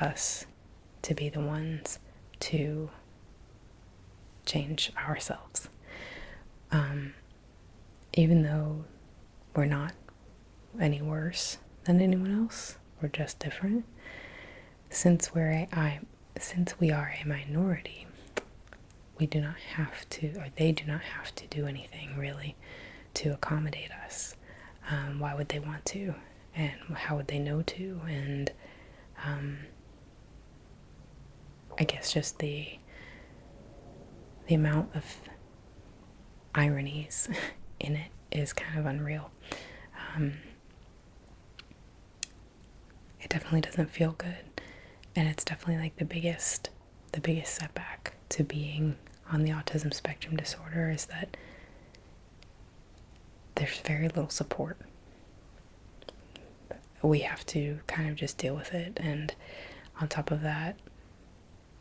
[SPEAKER 1] us to be the ones to change ourselves. Even though we're not any worse than anyone else, we're just different. Since we are a minority, we do not have to, or they do not have to do anything really to accommodate us. Why would they want to? And how would they know to? And I guess just the amount of ironies in it is kind of unreal. It definitely doesn't feel good, and it's definitely like the biggest setback to being on the autism spectrum disorder is that there's very little support. We have to kind of just deal with it. And on top of that,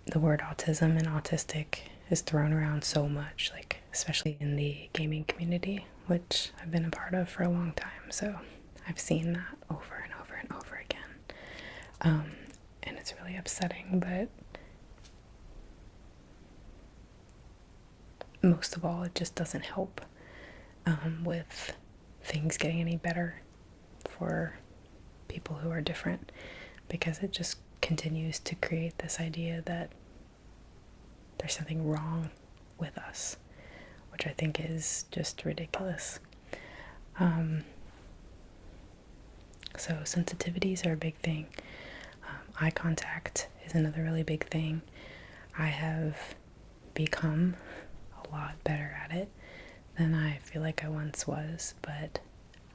[SPEAKER 1] the word autism and autistic is thrown around so much, like especially in the gaming community, which I've been a part of for a long time. So I've seen that over and over and over again. And it's really upsetting, but most of all, it just doesn't help with things getting any better for people who are different, because it just continues to create this idea that there's something wrong with us, which I think is just ridiculous. So sensitivities are a big thing. Eye contact is another really big thing. I have become a lot better at it than I feel like I once was, but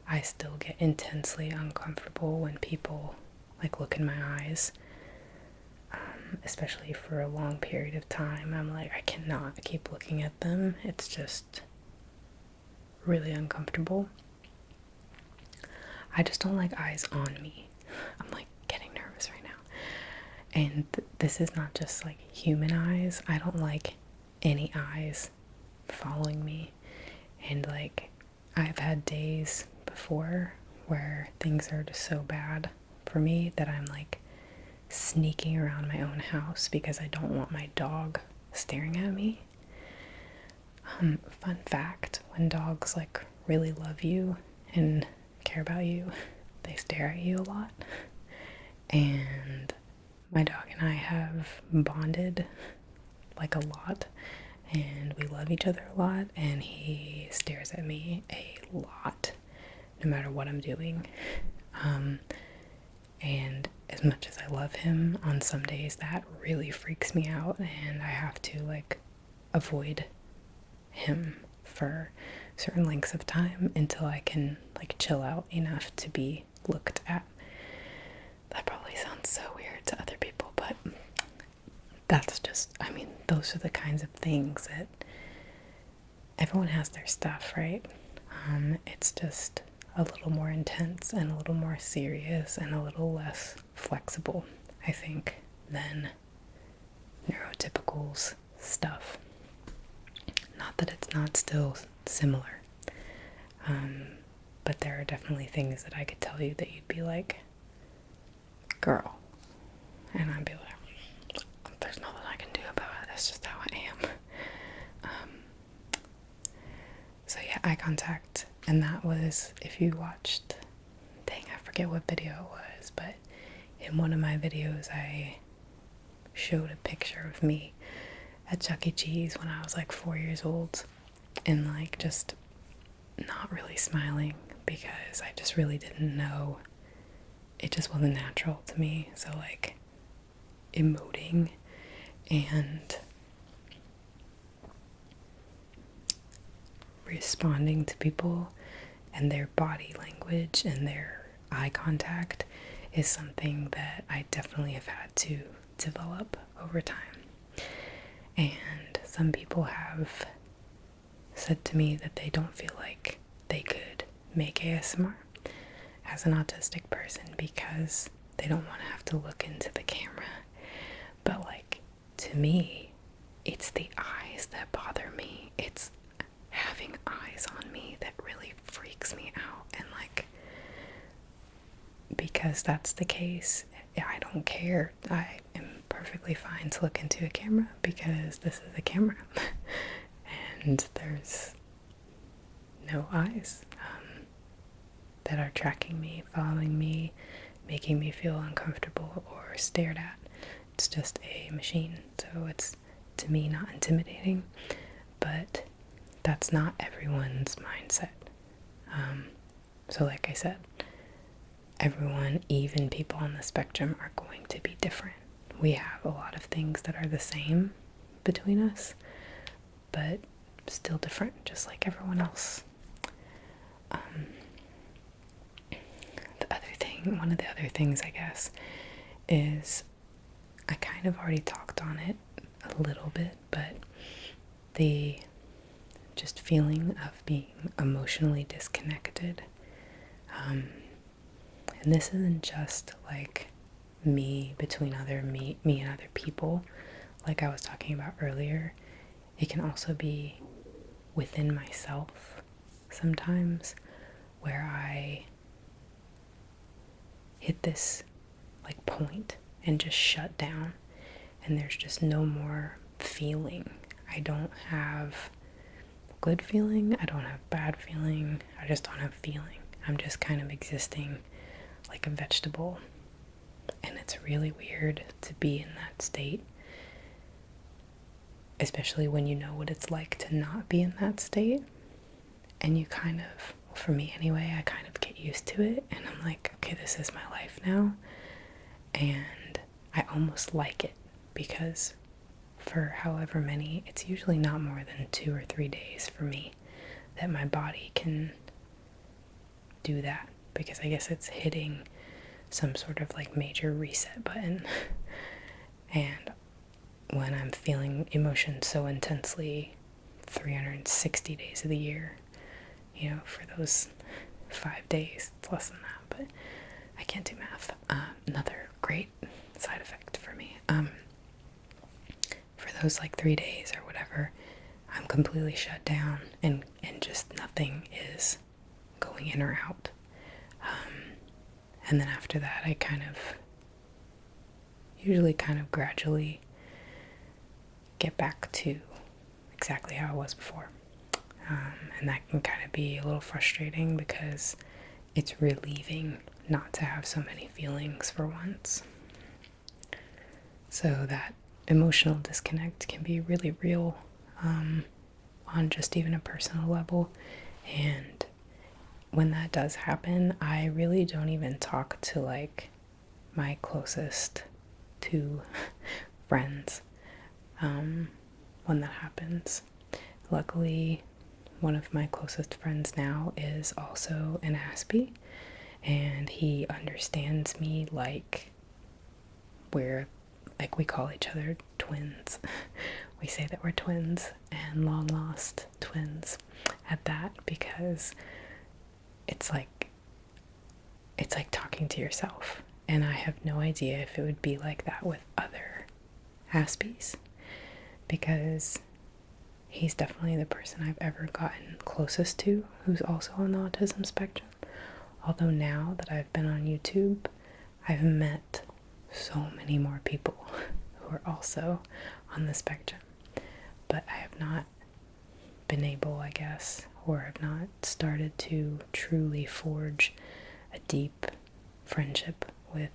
[SPEAKER 1] I still get intensely uncomfortable when people like look in my eyes, especially for a long period of time. I'm like, I cannot keep looking at them. It's just really uncomfortable. I just don't like eyes on me. I'm like getting nervous right now. And this is not just like human eyes. I don't like any eyes following me. And like, I've had days before where things are just so bad for me that I'm like sneaking around my own house because I don't want my dog staring at me. Fun fact, when dogs like really love you and care about you, they stare at you a lot. And my dog and I have bonded like a lot, and we love each other a lot, and he stares at me a lot no matter what I'm doing. And as much as I love him, on some days that really freaks me out, and I have to like avoid him for certain lengths of time until I can like chill out enough to be looked at. That probably sounds so weird to other people, but that's just, I mean, those are the kinds of things that everyone has their stuff, right? It's just a little more intense and a little more serious and a little less flexible, I think, than neurotypical's stuff. Not that it's not still similar, but there are definitely things that I could tell you that you'd be like, girl, and I'd be like, there's nothing I can do about it, that's just how I am. So yeah, eye contact, and that was, if you watched, dang, I forget what video it was, but in one of my videos I showed a picture of me at Chuck E. Cheese when I was like 4 years old, and like just not really smiling because I just really didn't know, it just wasn't natural to me. So like emoting and responding to people and their body language and their eye contact is something that I definitely have had to develop over time. And some people have said to me that they don't feel like they could make ASMR as an autistic person because they don't want to have to look into the camera. But like, to me, it's the eyes that bother me. It's having eyes on me that really freaks me out. And like, because that's the case, I don't care. I am perfectly fine to look into a camera because this is a camera and there's no eyes that are tracking me, following me, making me feel uncomfortable or stared at. It's just a machine. So it's, to me, not intimidating, but that's not everyone's mindset. So like I said, everyone, even people on the spectrum, are going to be different. We have a lot of things that are the same between us, but still different, just like everyone else. One of the other things, I guess, is I kind of already talked on it a little bit, but the just feeling of being emotionally disconnected. And this isn't just like me between me and other people, like I was talking about earlier. It can also be within myself sometimes, where I hit this like point and just shut down, and there's just no more feeling. I don't have good feeling, I don't have bad feeling, I just don't have feeling. I'm just kind of existing like a vegetable, and it's really weird to be in that state, especially when you know what it's like to not be in that state. And you kind of, for me anyway, I kind of get used to it, and I'm like, okay, this is my life now. And I almost like it, because for however many, it's usually not more than 2 or 3 days for me that my body can do that, because I guess it's hitting some sort of like major reset button. And when I'm feeling emotions so intensely 360 days of the year, you know, for those 5 days, it's less than that, but I can't do math. Another great side effect for me. For those like 3 days or whatever, I'm completely shut down, and just nothing is going in or out. And then after that, I usually gradually get back to exactly how I was before. And that can kind of be a little frustrating, because it's relieving not to have so many feelings for once. So that emotional disconnect can be really real, on just even a personal level. And when that does happen, I really don't even talk to like my closest 2 friends when that happens. Luckily, one of my closest friends now is also an Aspie, and he understands me like we call each other twins. We say that we're twins, and long lost twins at that, because it's like talking to yourself. And I have no idea if it would be like that with other Aspies, because he's definitely the person I've ever gotten closest to who's also on the autism spectrum. Although now that I've been on YouTube, I've met so many more people who are also on the spectrum. But I have not been able, I guess, or have not started to truly forge a deep friendship with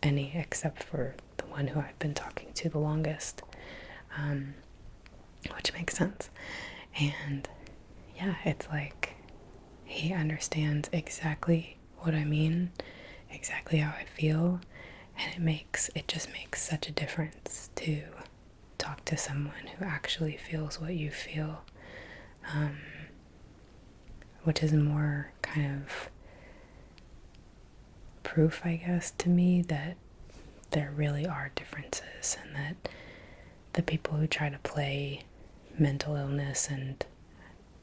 [SPEAKER 1] any, except for the one who I've been talking to the longest, which makes sense. And yeah, it's like he understands exactly what I mean, exactly how I feel, and it just makes such a difference to talk to someone who actually feels what you feel, which is more kind of proof, I guess, to me that there really are differences, and that the people who try to play mental illness and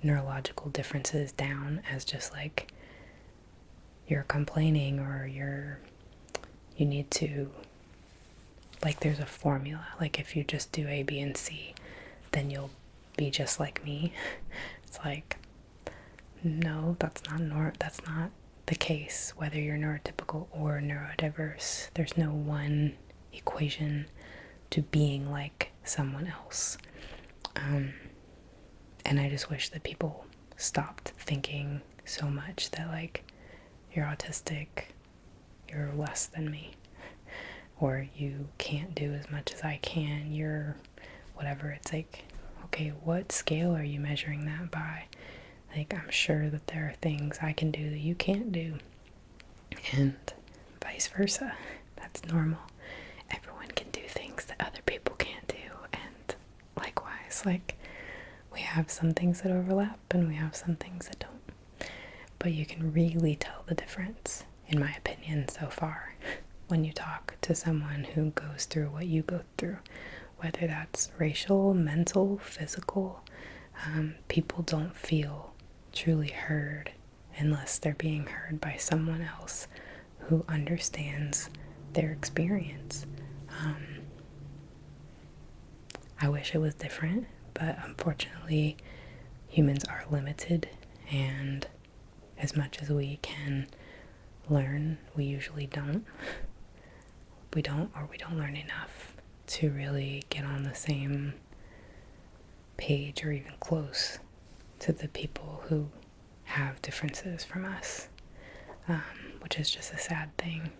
[SPEAKER 1] neurological differences down as just like you're complaining, or you need to, like, there's a formula, like if you just do A, B, and C, then you'll be just like me. It's like, no, that's not the case, whether you're neurotypical or neurodiverse. There's no one equation to being like someone else. And I just wish that people stopped thinking so much that like, you're autistic, you're less than me, or you can't do as much as I can, you're whatever. It's like, okay, what scale are you measuring that by? Like, I'm sure that there are things I can do that you can't do, and vice versa. That's normal. Everyone can do things that other people can't do, and likewise, like, we have some things that overlap and we have some things that don't. But you can really tell the difference, in my opinion, so far, when you talk to someone who goes through what you go through, whether that's racial, mental, physical, People don't feel truly heard unless they're being heard by someone else who understands their experience. I wish it was different, but unfortunately, humans are limited, and as much as we can learn, we usually don't. We don't learn enough to really get on the same page or even close to the people who have differences from us, which is just a sad thing,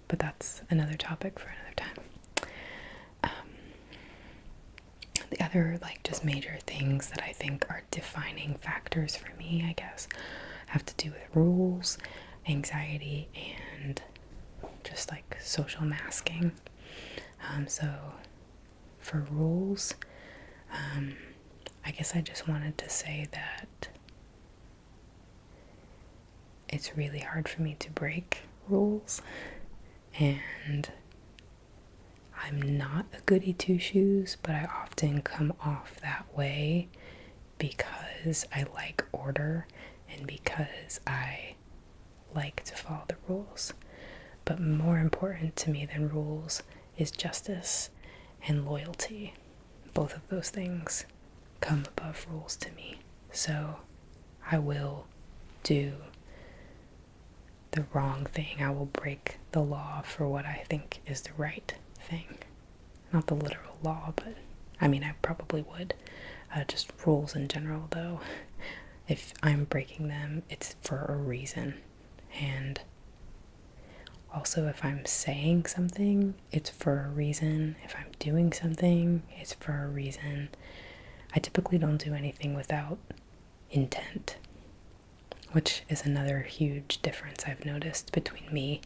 [SPEAKER 1] but that's another topic for another time. The other just major things that I think are defining factors for me, I guess, have to do with rules, anxiety, and just social masking. So for rules, I guess I just wanted to say that it's really hard for me to break rules, and I'm not a goody two-shoes, but I often come off that way because I like order and because I like to follow the rules. But more important to me than rules is justice and loyalty. Both of those things come above rules to me. So I will do the wrong thing. I will break the law for what I think is the right thing. Not the literal law, but I mean, I probably would. Just rules in general, though. If I'm breaking them, it's for a reason. And also, if I'm saying something, it's for a reason. If I'm doing something, it's for a reason. I typically don't do anything without intent, which is another huge difference I've noticed between me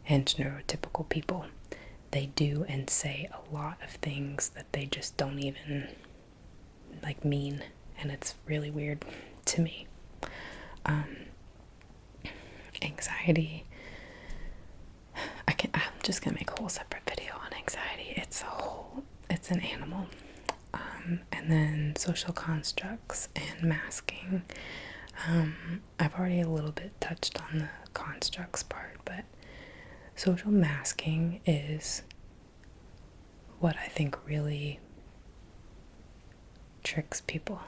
[SPEAKER 1] and neurotypical people. They do and say a lot of things that they just don't even mean, and it's really weird to me. Anxiety, I'm just gonna make a whole separate video on anxiety. It's an animal. And then social constructs and masking. I've already a little bit touched on the constructs part, but social masking is what I think really tricks people.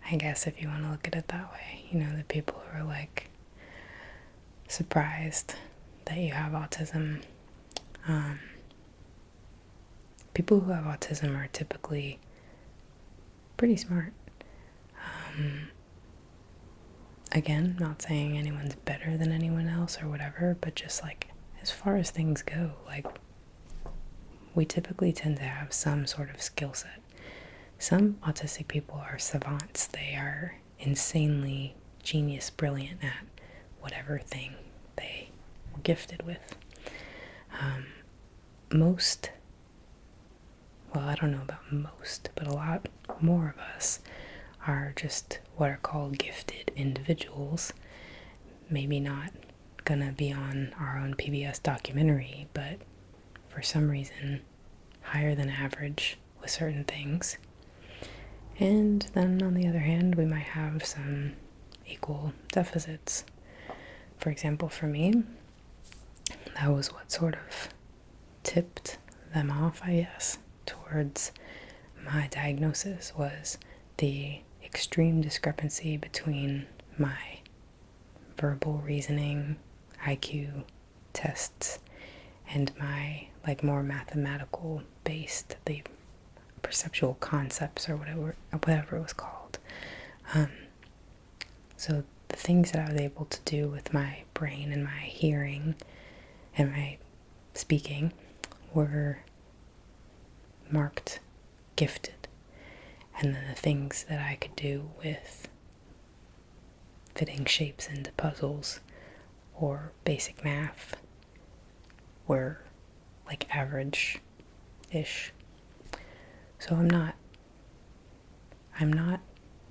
[SPEAKER 1] I guess if you want to look at it that way. The people who are surprised that you have autism. People who have autism are typically pretty smart. Again, not saying anyone's better than anyone else or whatever, but just as far as things go, we typically tend to have some sort of skill set. Some autistic people are savants. They are insanely genius, brilliant at whatever thing they were gifted with. I don't know about most, but a lot more of us are just what are called gifted individuals. Maybe not gonna be on our own PBS documentary, but for some reason higher than average with certain things. And then on the other hand, we might have some equal deficits. For example, for me, that was what sort of tipped them off, I guess, towards my diagnosis, was the extreme discrepancy between my verbal reasoning, IQ tests, and my more mathematical based, the perceptual concepts or whatever it was called. So the things that I was able to do with my brain and my hearing and my speaking were marked gifted, and then the things that I could do with fitting shapes into puzzles or basic math were average-ish. So I'm not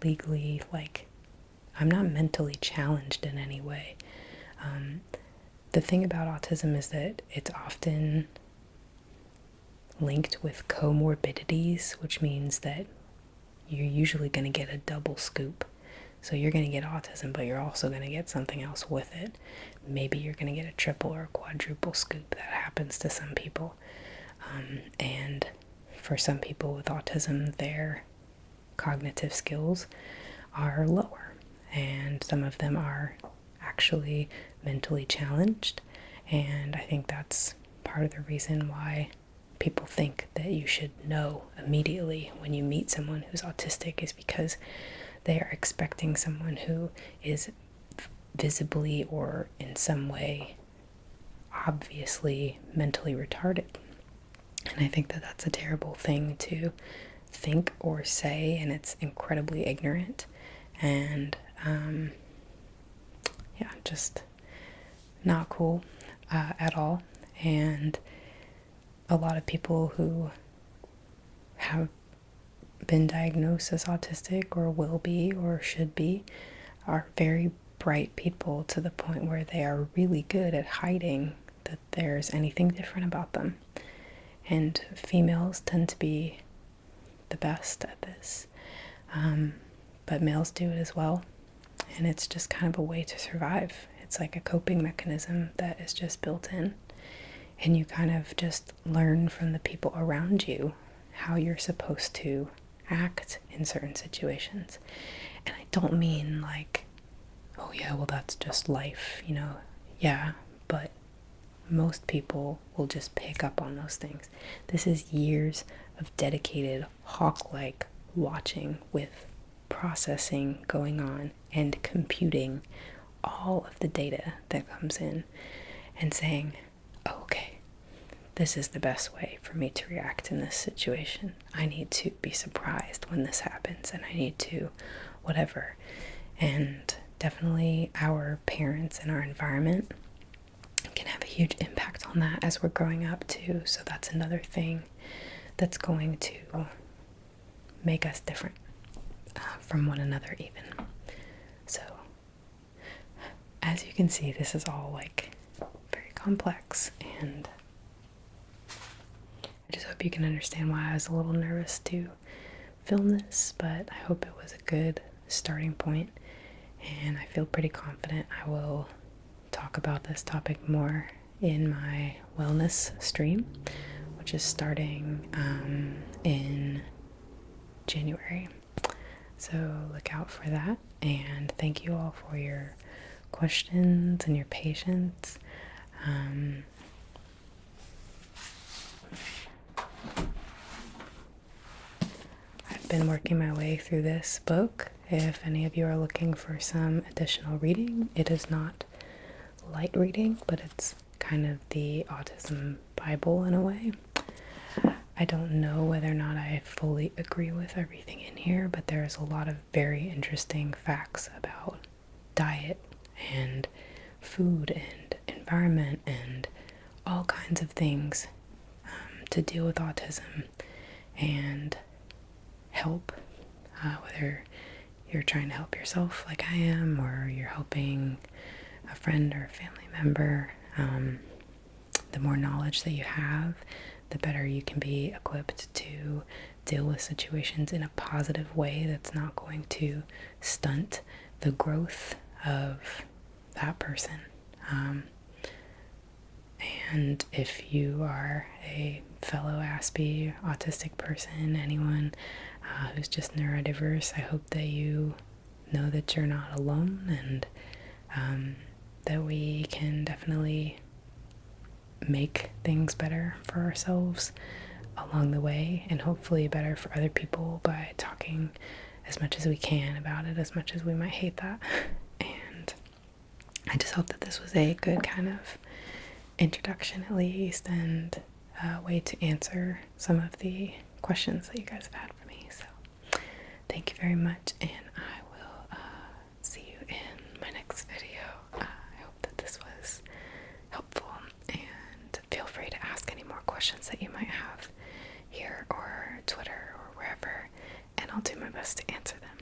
[SPEAKER 1] legally, I'm not mentally challenged in any way. The thing about autism is that it's often linked with comorbidities, which means that you're usually going to get a double scoop. So you're going to get autism, but you're also going to get something else with it. Maybe you're going to get a triple or a quadruple scoop. That happens to some people. And for some people with autism, their cognitive skills are lower. And some of them are actually mentally challenged. And I think that's part of the reason why people think that you should know immediately when you meet someone who's autistic, is because they are expecting someone who is visibly or in some way obviously mentally retarded. And I think that that's a terrible thing to think or say, and it's incredibly ignorant. And yeah, just not cool at all. And a lot of people who have been diagnosed as autistic or will be or should be are very bright people, to the point where they are really good at hiding that there's anything different about them. And females tend to be the best at this, but males do it as well. And it's just kind of a way to survive. It's like a coping mechanism that is just built in. And you kind of just learn from the people around you how you're supposed to act in certain situations. And I don't mean like, oh yeah, well that's just life, you know. Yeah, but most people will just pick up on those things. This is years of dedicated hawk-like watching, with processing going on and computing all of the data that comes in and saying, oh, okay, this is the best way for me to react in this situation. I need to be surprised when this happens, and I need to whatever. And definitely our parents and our environment can have a huge impact on that as we're growing up too. So that's another thing that's going to make us different from one another even. So as you can see, this is all like very complex, and I just hope you can understand why I was a little nervous to film this, but I hope it was a good starting point, and I feel pretty confident I will talk about this topic more in my wellness stream, which is starting in January. So look out for that, and thank you all for your questions and your patience. I've been working my way through this book. If any of you are looking for some additional reading, it is not light reading, but it's kind of the Autism Bible in a way. I don't know whether or not I fully agree with everything in here, but there's a lot of very interesting facts about diet and food and environment and all kinds of things to deal with autism and help, whether you're trying to help yourself like I am, or you're helping a friend or a family member. The more knowledge that you have, the better you can be equipped to deal with situations in a positive way that's not going to stunt the growth of that person. And if you are a fellow Aspie autistic person, anyone who's just neurodiverse, I hope that you know that you're not alone, and that we can definitely make things better for ourselves along the way, and hopefully better for other people by talking as much as we can about it, as much as we might hate that. And I just hope that this was a good kind of introduction, at least, and a way to answer some of the questions that you guys have had for me. So thank you very much, and I will see you in my next video. I hope that this was helpful, and feel free to ask any more questions that you might have here or Twitter or wherever, and I'll do my best to answer them.